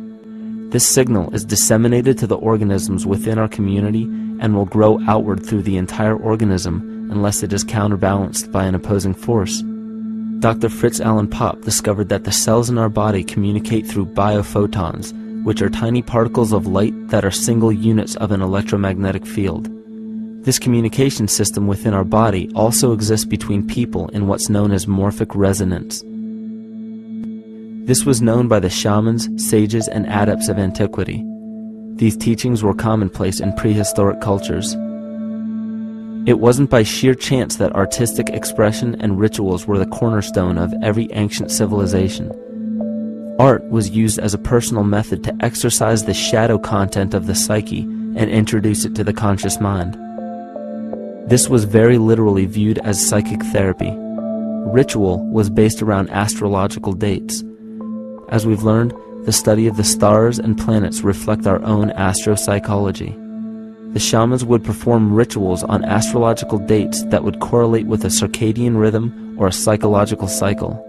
Speaker 2: This signal is disseminated to the organisms within our community and will grow outward through the entire organism unless it is counterbalanced by an opposing force. Dr. Fritz Alan Popp discovered that the cells in our body communicate through biophotons, which are tiny particles of light that are single units of an electromagnetic field. This communication system within our body also exists between people in what's known as morphic resonance. This was known by the shamans, sages, and adepts of antiquity. These teachings were commonplace in prehistoric cultures. It wasn't by sheer chance that artistic expression and rituals were the cornerstone of every ancient civilization. Art was used as a personal method to exercise the shadow content of the psyche and introduce it to the conscious mind. This was very literally viewed as psychic therapy. Ritual was based around astrological dates. As we've learned, the study of the stars and planets reflect our own astropsychology. The shamans would perform rituals on astrological dates that would correlate with a circadian rhythm or a psychological cycle.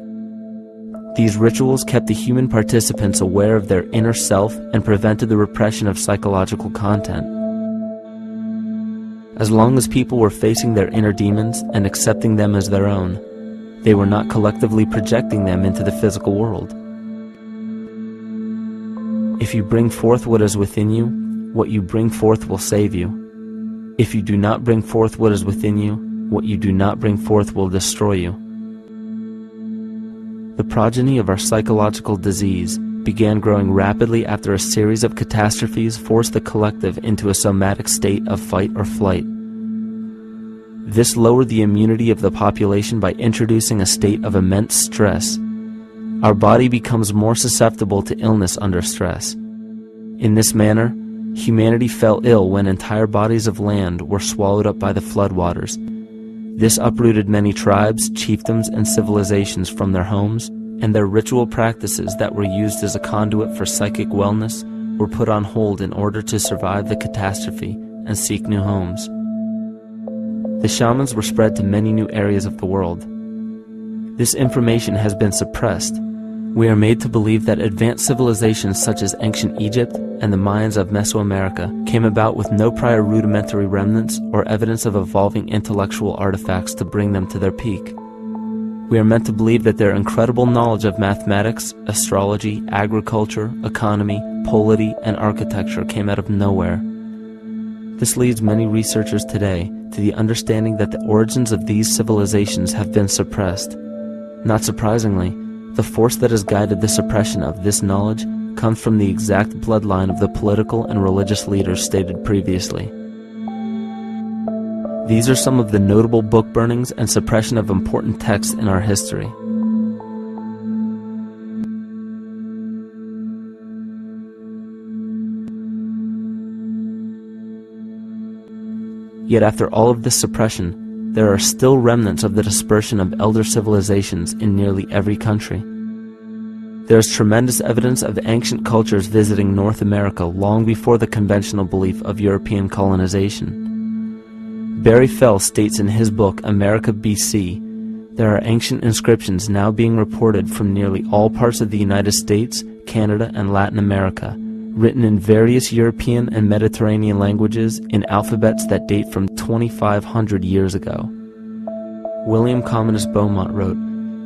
Speaker 2: These rituals kept the human participants aware of their inner self and prevented the repression of psychological content. As long as people were facing their inner demons and accepting them as their own, they were not collectively projecting them into the physical world. If you bring forth what is within you, what you bring forth will save you. If you do not bring forth what is within you, what you do not bring forth will destroy you. The progeny of our psychological disease began growing rapidly after a series of catastrophes forced the collective into a somatic state of fight or flight. This lowered the immunity of the population by introducing a state of immense stress. Our body becomes more susceptible to illness under stress. In this manner, humanity fell ill when entire bodies of land were swallowed up by the floodwaters. This uprooted many tribes, chiefdoms, and civilizations from their homes, and their ritual practices that were used as a conduit for psychic wellness were put on hold in order to survive the catastrophe and seek new homes. The shamans were spread to many new areas of the world. This information has been suppressed. We are made to believe that advanced civilizations such as ancient Egypt and the Mayans of Mesoamerica came about with no prior rudimentary remnants or evidence of evolving intellectual artifacts to bring them to their peak. We are meant to believe that their incredible knowledge of mathematics, astrology, agriculture, economy, polity, and architecture came out of nowhere. This leads many researchers today to the understanding that the origins of these civilizations have been suppressed. Not surprisingly, the force that has guided the suppression of this knowledge comes from the exact bloodline of the political and religious leaders stated previously. These are some of the notable book burnings and suppression of important texts in our history. Yet after all of this suppression, there are still remnants of the dispersion of elder civilizations in nearly every country. There is tremendous evidence of ancient cultures visiting North America long before the conventional belief of European colonization. Barry Fell states in his book America BC, there are ancient inscriptions now being reported from nearly all parts of the United States, Canada, and Latin America, written in various European and Mediterranean languages in alphabets that date from 2,500 years ago. William Commonus Beaumont wrote,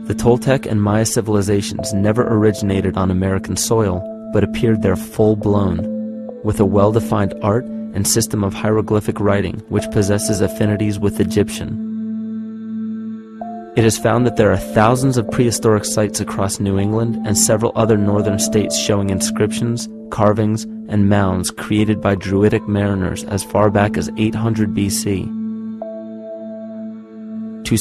Speaker 2: "The Toltec and Maya civilizations never originated on American soil, but appeared there full-blown, with a well-defined art and system of hieroglyphic writing which possesses affinities with Egyptian. It is found that there are thousands of prehistoric sites across New England and several other northern states showing inscriptions, carvings, and mounds created by Druidic mariners as far back as 800 BC. To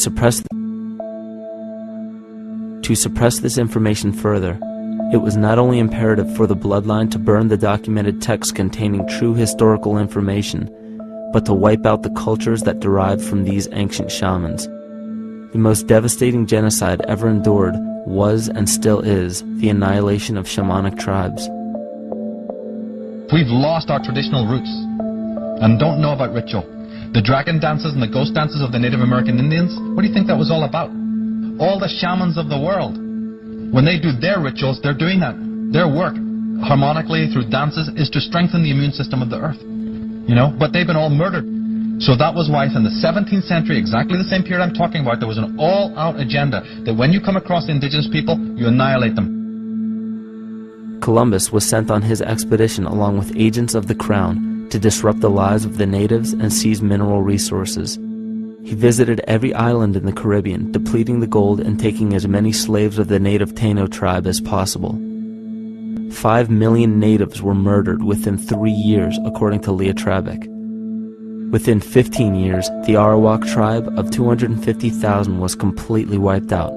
Speaker 2: suppress this information further, it was not only imperative for the bloodline to burn the documented texts containing true historical information, but to wipe out the cultures that derived from these ancient shamans. The most devastating genocide ever endured was and still is the annihilation of shamanic tribes.
Speaker 5: We've lost our traditional roots and don't know about ritual. The dragon dances and the ghost dances of the Native American Indians, what do you think that was all about? All the shamans of the world, when they do their rituals, they're doing that. Their work, harmonically through dances, is to strengthen the immune system of the earth. You know, but they've been all murdered. So that was why in the 17th century, exactly the same period I'm talking about, there was an all-out agenda that when you come across indigenous people, you annihilate them.
Speaker 2: Columbus was sent on his expedition along with agents of the crown to disrupt the lives of the natives and seize mineral resources. He visited every island in the Caribbean, depleting the gold and taking as many slaves of the native Taino tribe as possible. 5 million natives were murdered within 3 years, according to Leah Trabeck. Within 15 years, the Arawak tribe of 250,000 was completely wiped out.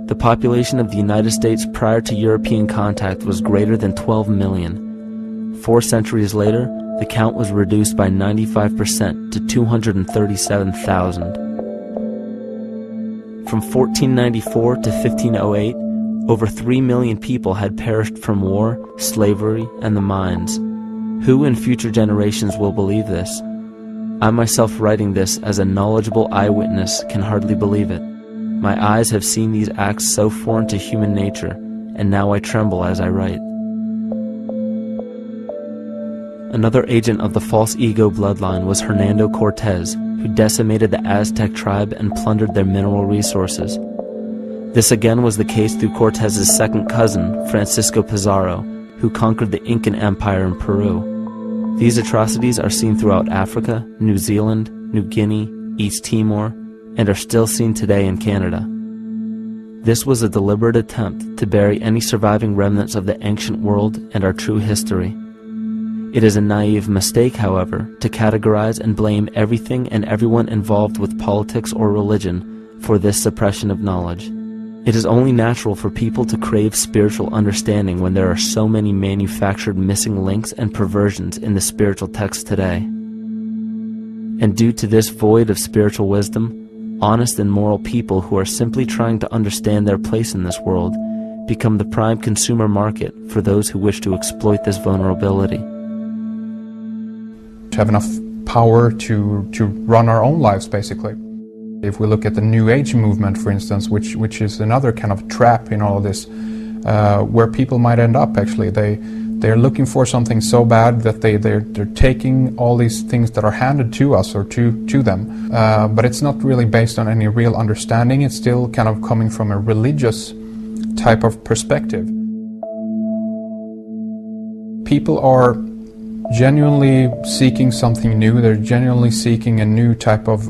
Speaker 2: The population of the United States prior to European contact was greater than 12 million. 4 centuries later, the count was reduced by 95% to 237,000. From 1494 to 1508, over 3 million people had perished from war, slavery, and the mines. Who in future generations will believe this? I myself, writing this as a knowledgeable eyewitness, can hardly believe it. My eyes have seen these acts so foreign to human nature, and now I tremble as I write. Another agent of the false ego bloodline was Hernando Cortez, who decimated the Aztec tribe and plundered their mineral resources. This again was the case through Cortez's second cousin, Francisco Pizarro, who conquered the Incan Empire in Peru. These atrocities are seen throughout Africa, New Zealand, New Guinea, East Timor, and are still seen today in Canada. This was a deliberate attempt to bury any surviving remnants of the ancient world and our true history. It is a naive mistake, however, to categorize and blame everything and everyone involved with politics or religion for this suppression of knowledge. It is only natural for people to crave spiritual understanding when there are so many manufactured missing links and perversions in the spiritual text today. And due to this void of spiritual wisdom, honest and moral people who are simply trying to understand their place in this world become the prime consumer market for those who wish to exploit this vulnerability.
Speaker 6: To have enough power to run our own lives, basically. If we look at the New Age movement, for instance, which is another kind of trap in all of this, where people might end up, actually. They're looking for something so bad that they're taking all these things that are handed to us or to them. But it's not really based on any real understanding. It's still kind of coming from a religious type of perspective. People are genuinely seeking something new. They're genuinely seeking a new type of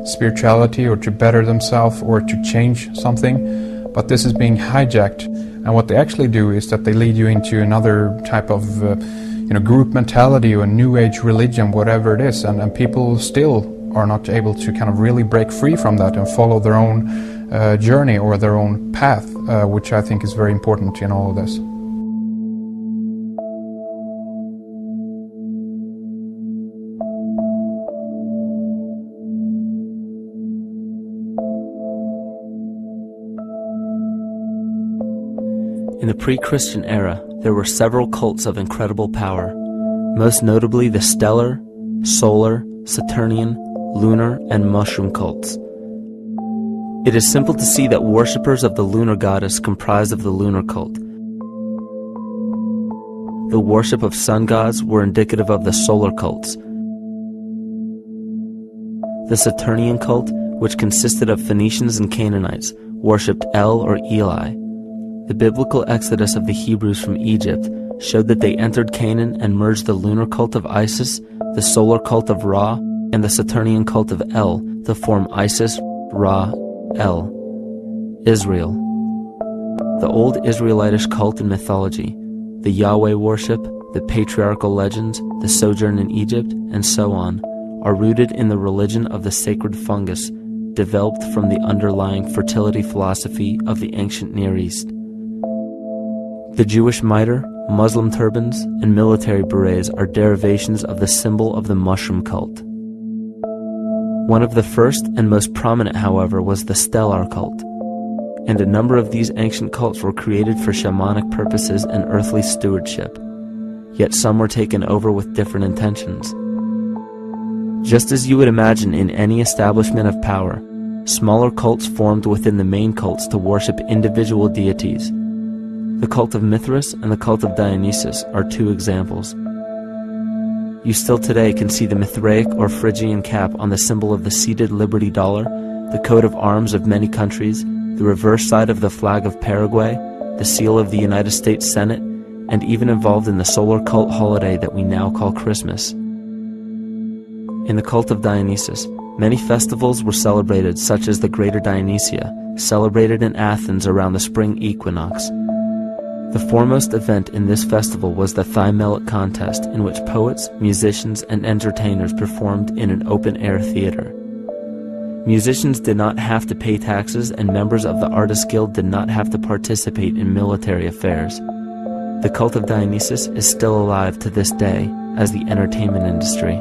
Speaker 6: spirituality, or to better themselves, or to change something. But this is being hijacked, and what they actually do is that they lead you into another type of group mentality or a new age religion, whatever it is, and people still are not able to kind of really break free from that and follow their own journey or their own path, which I think is very important in all of this.
Speaker 2: In the pre-Christian era, there were several cults of incredible power, most notably the stellar, solar, Saturnian, lunar, and mushroom cults. It is simple to see that worshippers of the lunar goddess comprised of the lunar cult. The worship of sun gods were indicative of the solar cults. The Saturnian cult, which consisted of Phoenicians and Canaanites, worshipped El or Eli. The biblical exodus of the Hebrews from Egypt showed that they entered Canaan and merged the lunar cult of Isis, the solar cult of Ra, and the Saturnian cult of El to form Isis, Ra, El. Israel. The old Israelitish cult and mythology, the Yahweh worship, the patriarchal legends, the sojourn in Egypt, and so on, are rooted in the religion of the sacred fungus developed from the underlying fertility philosophy of the ancient Near East. The Jewish mitre, Muslim turbans, and military berets are derivations of the symbol of the mushroom cult. One of the first and most prominent, however, was the stellar cult, and a number of these ancient cults were created for shamanic purposes and earthly stewardship, yet some were taken over with different intentions. Just as you would imagine in any establishment of power, smaller cults formed within the main cults to worship individual deities. The cult of Mithras and the cult of Dionysus are two examples. You still today can see the Mithraic or Phrygian cap on the symbol of the seated Liberty Dollar, the coat of arms of many countries, the reverse side of the flag of Paraguay, the seal of the United States Senate, and even involved in the solar cult holiday that we now call Christmas. In the cult of Dionysus, many festivals were celebrated, such as the Greater Dionysia, celebrated in Athens around the spring equinox. The foremost event in this festival was the Thymelic contest, in which poets, musicians, and entertainers performed in an open-air theater. Musicians did not have to pay taxes, and members of the Artists Guild did not have to participate in military affairs. The cult of Dionysus is still alive to this day as the entertainment industry.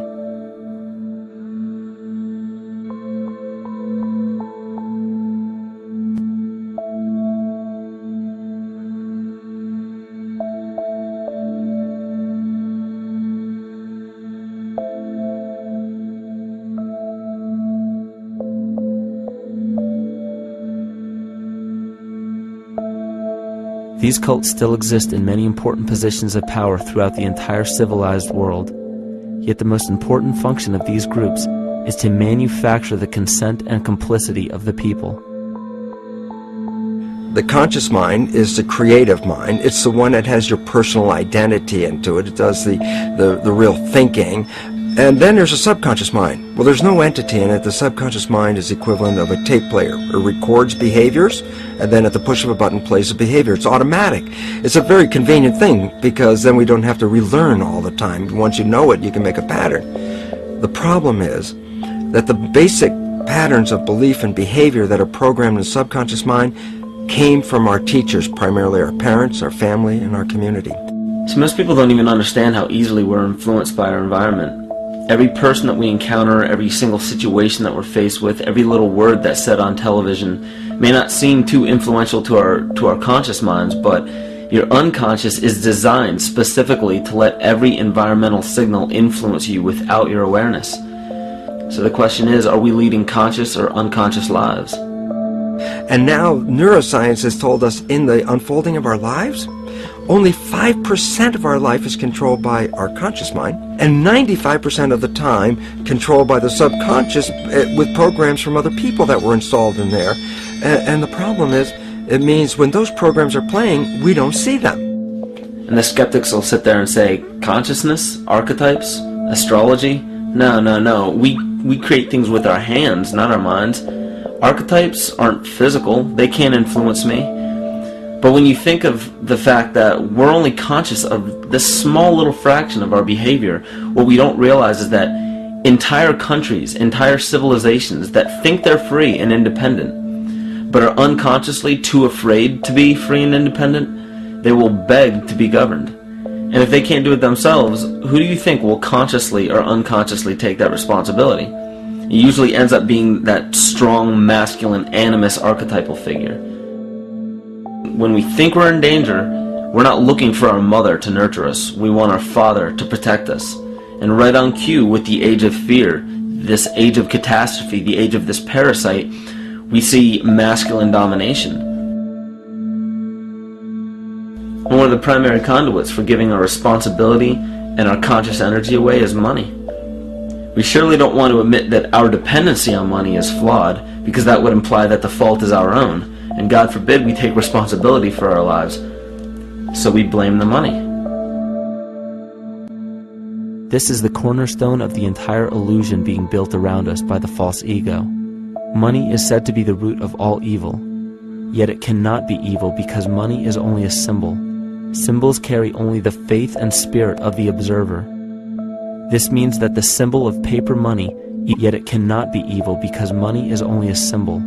Speaker 2: These cults still exist in many important positions of power throughout the entire civilized world. Yet the most important function of these groups is to manufacture the consent and complicity of the people.
Speaker 4: The conscious mind is the creative mind. It's the one that has your personal identity into it. It does the real thinking. And then there's a subconscious mind. Well, there's no entity in it. The subconscious mind is the equivalent of a tape player. It records behaviors, and then at the push of a button plays a behavior. It's automatic. It's a very convenient thing, because then we don't have to relearn all the time. Once you know it, you can make a pattern. The problem is that the basic patterns of belief and behavior that are programmed in the subconscious mind came from our teachers, primarily our parents, our family, and our community.
Speaker 2: So most people don't even understand how easily we're influenced by our environment. Every person that we encounter, every single situation that we're faced with, every little word that's said on television may not seem too influential to our conscious minds, but your unconscious is designed specifically to let every environmental signal influence you without your awareness. So the question is, are we leading conscious or unconscious lives?
Speaker 4: And now neuroscience has told us in the unfolding of our lives, only 5% of our life is controlled by our conscious mind, and 95% of the time controlled by the subconscious with programs from other people that were installed in there. And the problem is, it means when those programs are playing, we don't see them.
Speaker 2: And the skeptics will sit there and say, consciousness, archetypes, astrology? No. We create things with our hands, not our minds. Archetypes aren't physical. They can't influence me. But when you think of the fact that we're only conscious of this small little fraction of our behavior, what we don't realize is that entire countries, entire civilizations that think they're free and independent, but are unconsciously too afraid to be free and independent, they will beg to be governed. And if they can't do it themselves, who do you think will consciously or unconsciously take that responsibility? It usually ends up being that strong, masculine, animus archetypal figure. When we think we're in danger, we're not looking for our mother to nurture us. We want our father to protect us. And right on cue with the age of fear, this age of catastrophe, the age of this parasite, we see masculine domination. One of the primary conduits for giving our responsibility and our conscious energy away is money. We surely don't want to admit that our dependency on money is flawed, because that would imply that the fault is our own. And God forbid we take responsibility for our lives, so we blame the money. This is the cornerstone of the entire illusion being built around us by the false ego. Money is said to be the root of all evil, yet it cannot be evil because money is only a symbol. Symbols carry only the faith and spirit of the observer. This means that the symbol of paper money, yet it cannot be evil because money is only a symbol.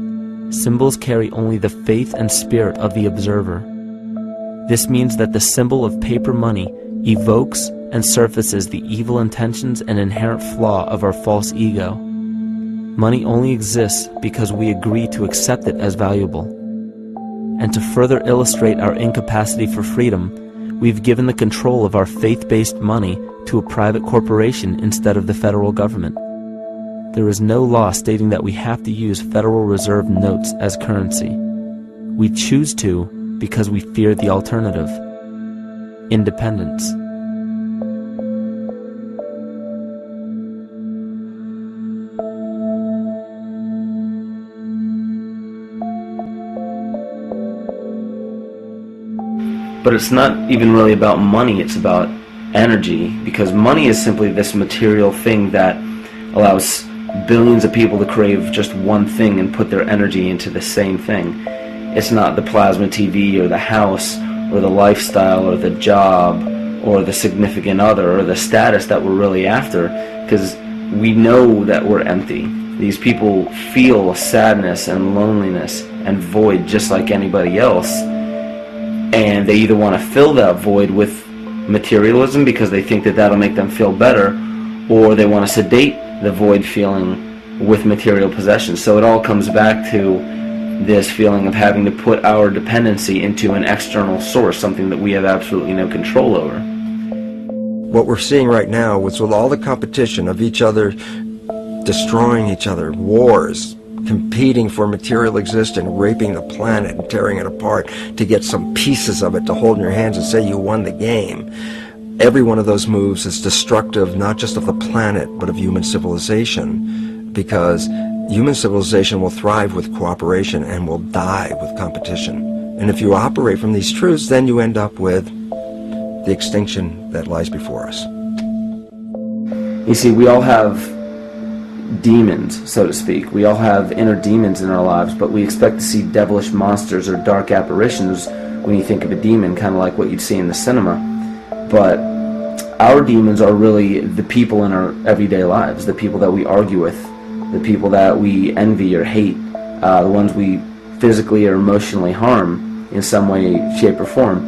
Speaker 2: Symbols carry only the faith and spirit of the observer. This means that the symbol of paper money evokes and surfaces the evil intentions and inherent flaw of our false ego. Money only exists because we agree to accept it as valuable. And to further illustrate our incapacity for freedom, we've given the control of our faith-based money to a private corporation instead of the federal government. There is no law stating that we have to use Federal Reserve notes as currency. We choose to because we fear the alternative: independence. But it's not even really about money, it's about energy, because money is simply this material thing that allows billions of people to crave just one thing and put their energy into the same thing. It's not the plasma TV or the house or the lifestyle or the job or the significant other or the status that we're really after, because we know that we're empty. These people feel sadness and loneliness and void just like anybody else, and they either want to fill that void with materialism because they think that that'll make them feel better, or they want to sedate the void feeling with material possessions. So it all comes back to this feeling of having to put our dependency into an external source, something that we have absolutely no control over.
Speaker 4: What we're seeing right now is with all the competition of each other destroying each other, wars, competing for material existence, raping the planet and tearing it apart to get some pieces of it to hold in your hands and say you won the game. Every one of those moves is destructive not just of the planet but of human civilization, because human civilization will thrive with cooperation and will die with competition. And if you operate from these truths, then you end up with the extinction that lies before us.
Speaker 2: You see, we all have demons, so to speak. We all have inner demons in our lives, but we expect to see devilish monsters or dark apparitions when you think of a demon, kind of like what you'd see in the cinema. But our demons are really the people in our everyday lives, the people that we argue with, the people that we envy or hate, the ones we physically or emotionally harm in some way, shape, or form.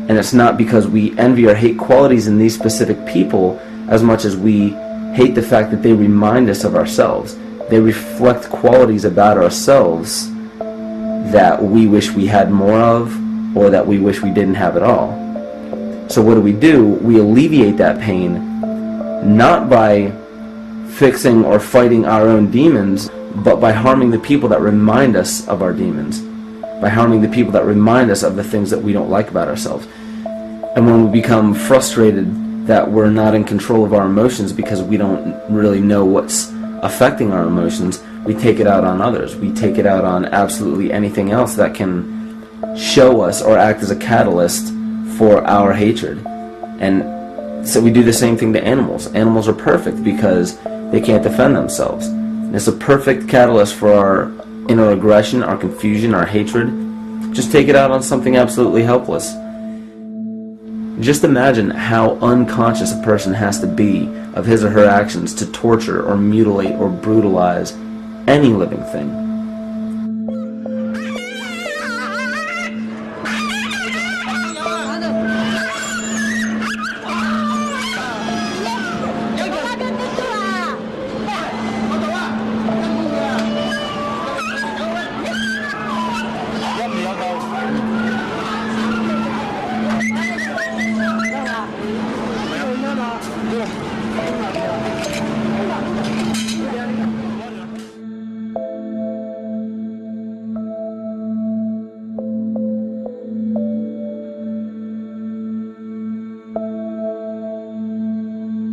Speaker 2: And it's not because we envy or hate qualities in these specific people as much as we hate the fact that they remind us of ourselves. They reflect qualities about ourselves that we wish we had more of, or that we wish we didn't have at all. So what do? We alleviate that pain not by fixing or fighting our own demons, but by harming the people that remind us of our demons, by harming the people that remind us of the things that we don't like about ourselves. And when we become frustrated that we're not in control of our emotions because we don't really know what's affecting our emotions, we take it out on others. We take it out on absolutely anything else that can show us or act as a catalyst for our hatred. And so we do the same thing to animals. Animals are perfect because they can't defend themselves. It's a perfect catalyst for our inner aggression, our confusion, our hatred. Just take it out on something absolutely helpless. Just imagine how unconscious a person has to be of his or her actions to torture or mutilate or brutalize any living thing.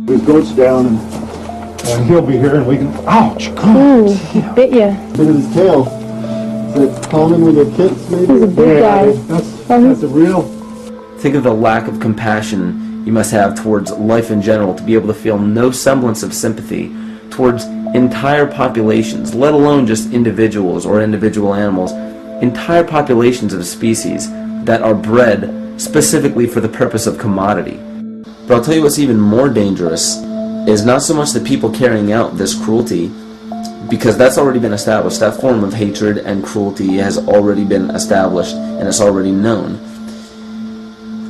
Speaker 7: His goat's down, and he'll be here, and we can. Ouch! God,
Speaker 8: he bit you.
Speaker 7: Look at his tail. Is it common with your kids? Maybe.
Speaker 8: He's a big guy.
Speaker 7: That's a real.
Speaker 2: Think of the lack of compassion you must have towards life in general to be able to feel no semblance of sympathy towards entire populations, let alone just individuals or individual animals, entire populations of species that are bred specifically for the purpose of commodity. But I'll tell you what's even more dangerous is not so much the people carrying out this cruelty, because that's already been established. That form of hatred and cruelty has already been established and it's already known.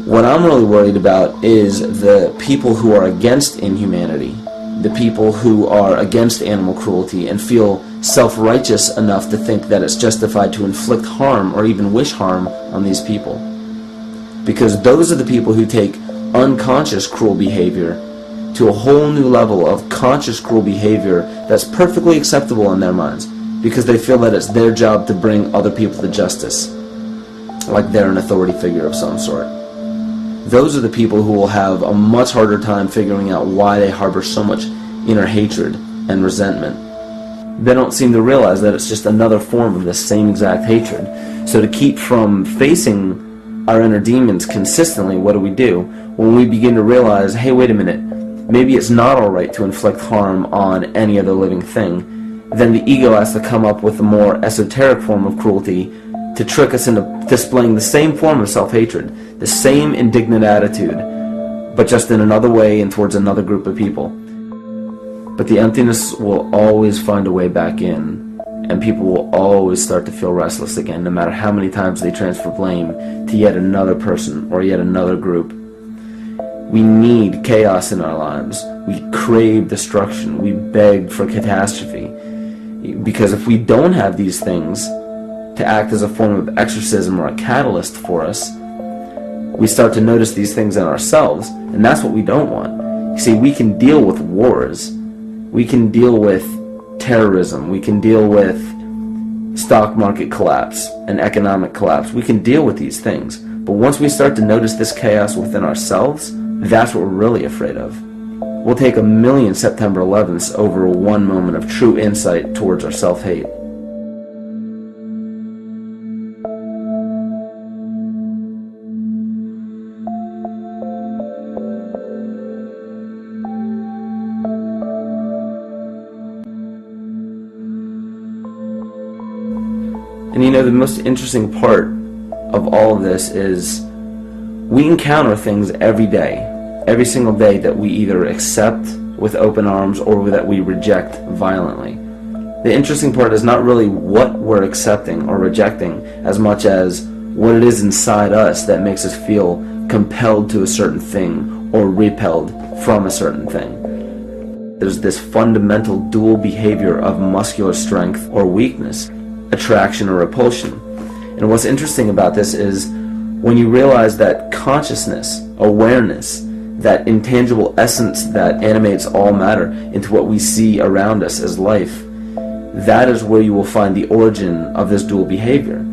Speaker 2: What I'm really worried about is the people who are against inhumanity, the people who are against animal cruelty and feel self-righteous enough to think that it's justified to inflict harm or even wish harm on these people. Because those are the people who take unconscious cruel behavior to a whole new level of conscious cruel behavior that's perfectly acceptable in their minds, because they feel that it's their job to bring other people to justice, like they're an authority figure of some sort. Those are the people who will have a much harder time figuring out why they harbor so much inner hatred and resentment. They don't seem to realize that it's just another form of the same exact hatred. So to keep from facing our inner demons consistently, what do? When we begin to realize, hey, wait a minute, maybe it's not alright to inflict harm on any other living thing, then the ego has to come up with a more esoteric form of cruelty to trick us into displaying the same form of self-hatred, the same indignant attitude, but just in another way and towards another group of people. But the emptiness will always find a way back in, and people will always start to feel restless again, no matter how many times they transfer blame to yet another person or yet another group. We need chaos in our lives. We crave destruction. We beg for catastrophe. Because if we don't have these things to act as a form of exorcism or a catalyst for us, we start to notice these things in ourselves, and that's what we don't want. You see, we can deal with wars. We can deal with terrorism. We can deal with stock market collapse and economic collapse. We can deal with these things. But once we start to notice this chaos within ourselves, that's what we're really afraid of. We'll take 1,000,000 September 11ths over one moment of true insight towards our self-hate. And you know, the most interesting part of all of this is we encounter things every day, every single day, that we either accept with open arms or that we reject violently. The interesting part is not really what we're accepting or rejecting as much as what it is inside us that makes us feel compelled to a certain thing or repelled from a certain thing. There's this fundamental dual behavior of muscular strength or weakness, attraction or repulsion. And what's interesting about this is when you realize that consciousness, awareness, that intangible essence that animates all matter into what we see around us as life, that is where you will find the origin of this dual behavior.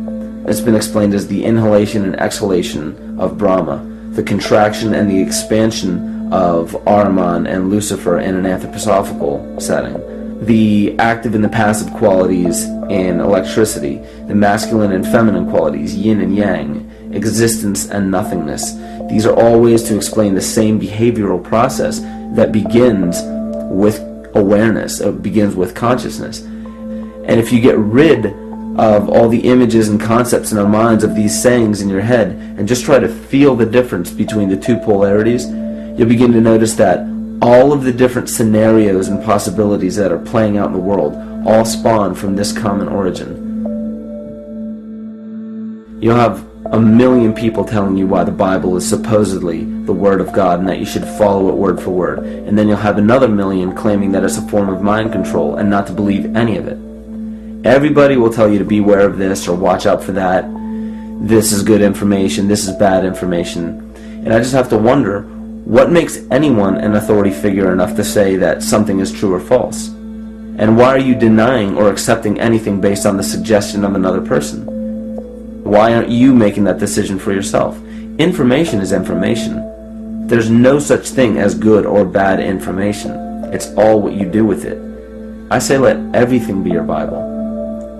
Speaker 2: It's been explained as the inhalation and exhalation of Brahma, the contraction and the expansion of Ahriman and Lucifer in an anthroposophical setting, the active and the passive qualities in electricity, the masculine and feminine qualities, yin and yang, existence and nothingness. These are all ways to explain the same behavioral process that begins with awareness, it begins with consciousness. And if you get rid of all the images and concepts in our minds of these sayings in your head and just try to feel the difference between the two polarities, you'll begin to notice that all of the different scenarios and possibilities that are playing out in the world all spawn from this common origin. You'll have 1,000,000 people telling you why the Bible is supposedly the Word of God and that you should follow it word for word. And then you'll have another 1,000,000 claiming that it's a form of mind control and not to believe any of it. Everybody will tell you to beware of this or watch out for that. This is good information, this is bad information. And I just have to wonder, what makes anyone an authority figure enough to say that something is true or false? And why are you denying or accepting anything based on the suggestion of another person? Why aren't you making that decision for yourself? Information is information. There's no such thing as good or bad information. It's all what you do with it. I say let everything be your Bible.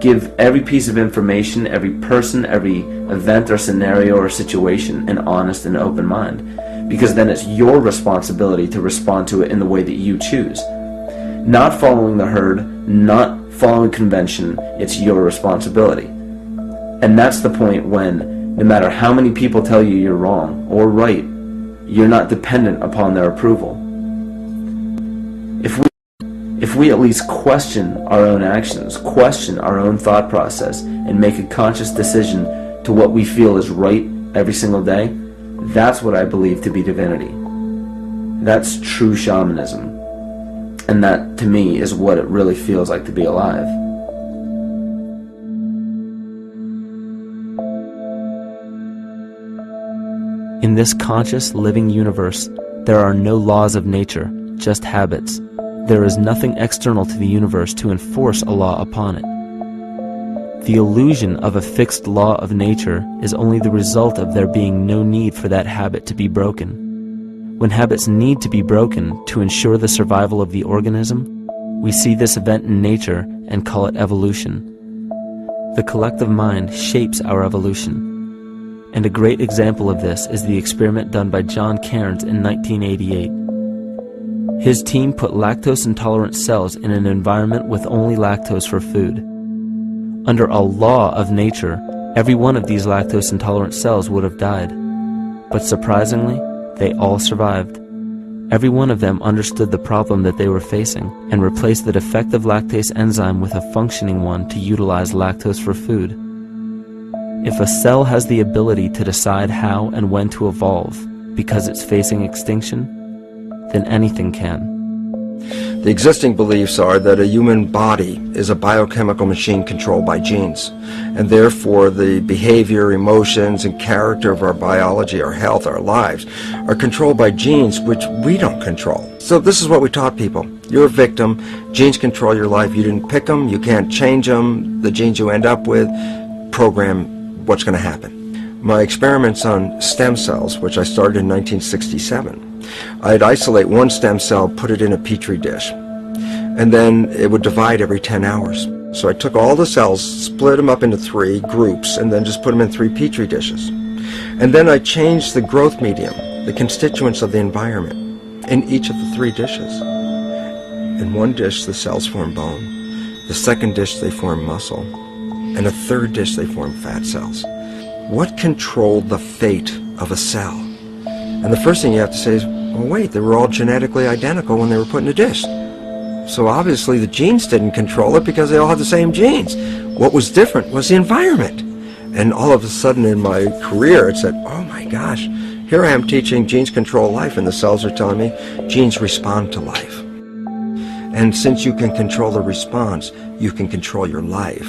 Speaker 2: Give every piece of information, every person, every event or scenario or situation an honest and open mind. Because then it's your responsibility to respond to it in the way that you choose. Not following the herd, not following convention, it's your responsibility. And that's the point when, no matter how many people tell you you're wrong or right, you're not dependent upon their approval. If we at least question our own actions, question our own thought process, and make a conscious decision to what we feel is right every single day, that's what I believe to be divinity. That's true shamanism. And that, to me, is what it really feels like to be alive. In this conscious, living universe, there are no laws of nature, just habits. There is nothing external to the universe to enforce a law upon it. The illusion of a fixed law of nature is only the result of there being no need for that habit to be broken. When habits need to be broken to ensure the survival of the organism, we see this event in nature and call it evolution. The collective mind shapes our evolution. And a great example of this is the experiment done by John Cairns in 1988. His team put lactose-intolerant cells in an environment with only lactose for food. Under a law of nature, every one of these lactose-intolerant cells would have died. But surprisingly, they all survived. Every one of them understood the problem that they were facing and replaced the defective lactase enzyme with a functioning one to utilize lactose for food. If a cell has the ability to decide how and when to evolve because it's facing extinction, then anything can.
Speaker 4: The existing beliefs are that a human body is a biochemical machine controlled by genes, and therefore the behavior, emotions, and character of our biology, our health, our lives, are controlled by genes which we don't control. So this is what we taught people. You're a victim. Genes control your life. You didn't pick them. You can't change them. The genes you end up with program what's going to happen. My experiments on stem cells, which I started in 1967, I'd isolate one stem cell, put it in a petri dish, and then it would divide every 10 hours. So I took all the cells, split them up into 3 groups, and then just put them in 3 petri dishes. And then I changed the growth medium, the constituents of the environment, in each of the 3 dishes. In one dish, the cells form bone. The second dish, they form muscle. And a third dish, they form fat cells. What controlled the fate of a cell? And the first thing you have to say is, well, wait, they were all genetically identical when they were put in a dish. So obviously the genes didn't control it because they all had the same genes. What was different was the environment. And all of a sudden in my career it said, oh my gosh, here I am teaching genes control life, and the cells are telling me genes respond to life. And since you can control the response, you can control your life.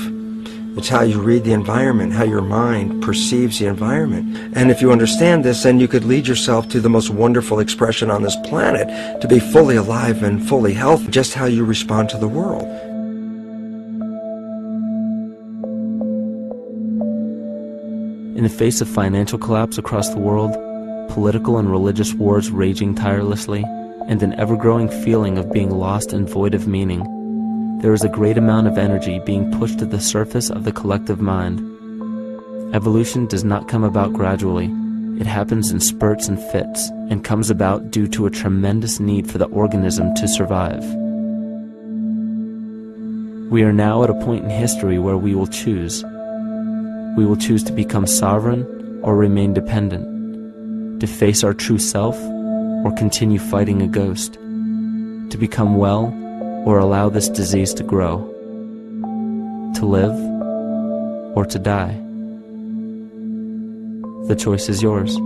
Speaker 4: It's how you read the environment, how your mind perceives the environment. And if you understand this, then you could lead yourself to the most wonderful expression on this planet, to be fully alive and fully healthy, just how you respond to the world.
Speaker 2: In the face of financial collapse across the world, political and religious wars raging tirelessly, and an ever-growing feeling of being lost and void of meaning, there is a great amount of energy being pushed to the surface of the collective mind. Evolution does not come about gradually. It happens in spurts and fits, and comes about due to a tremendous need for the organism to survive. We are now at a point in history where we will choose. We will choose to become sovereign or remain dependent, to face our true self or continue fighting a ghost, to become well or allow this disease to grow, to live or to die. The choice is yours.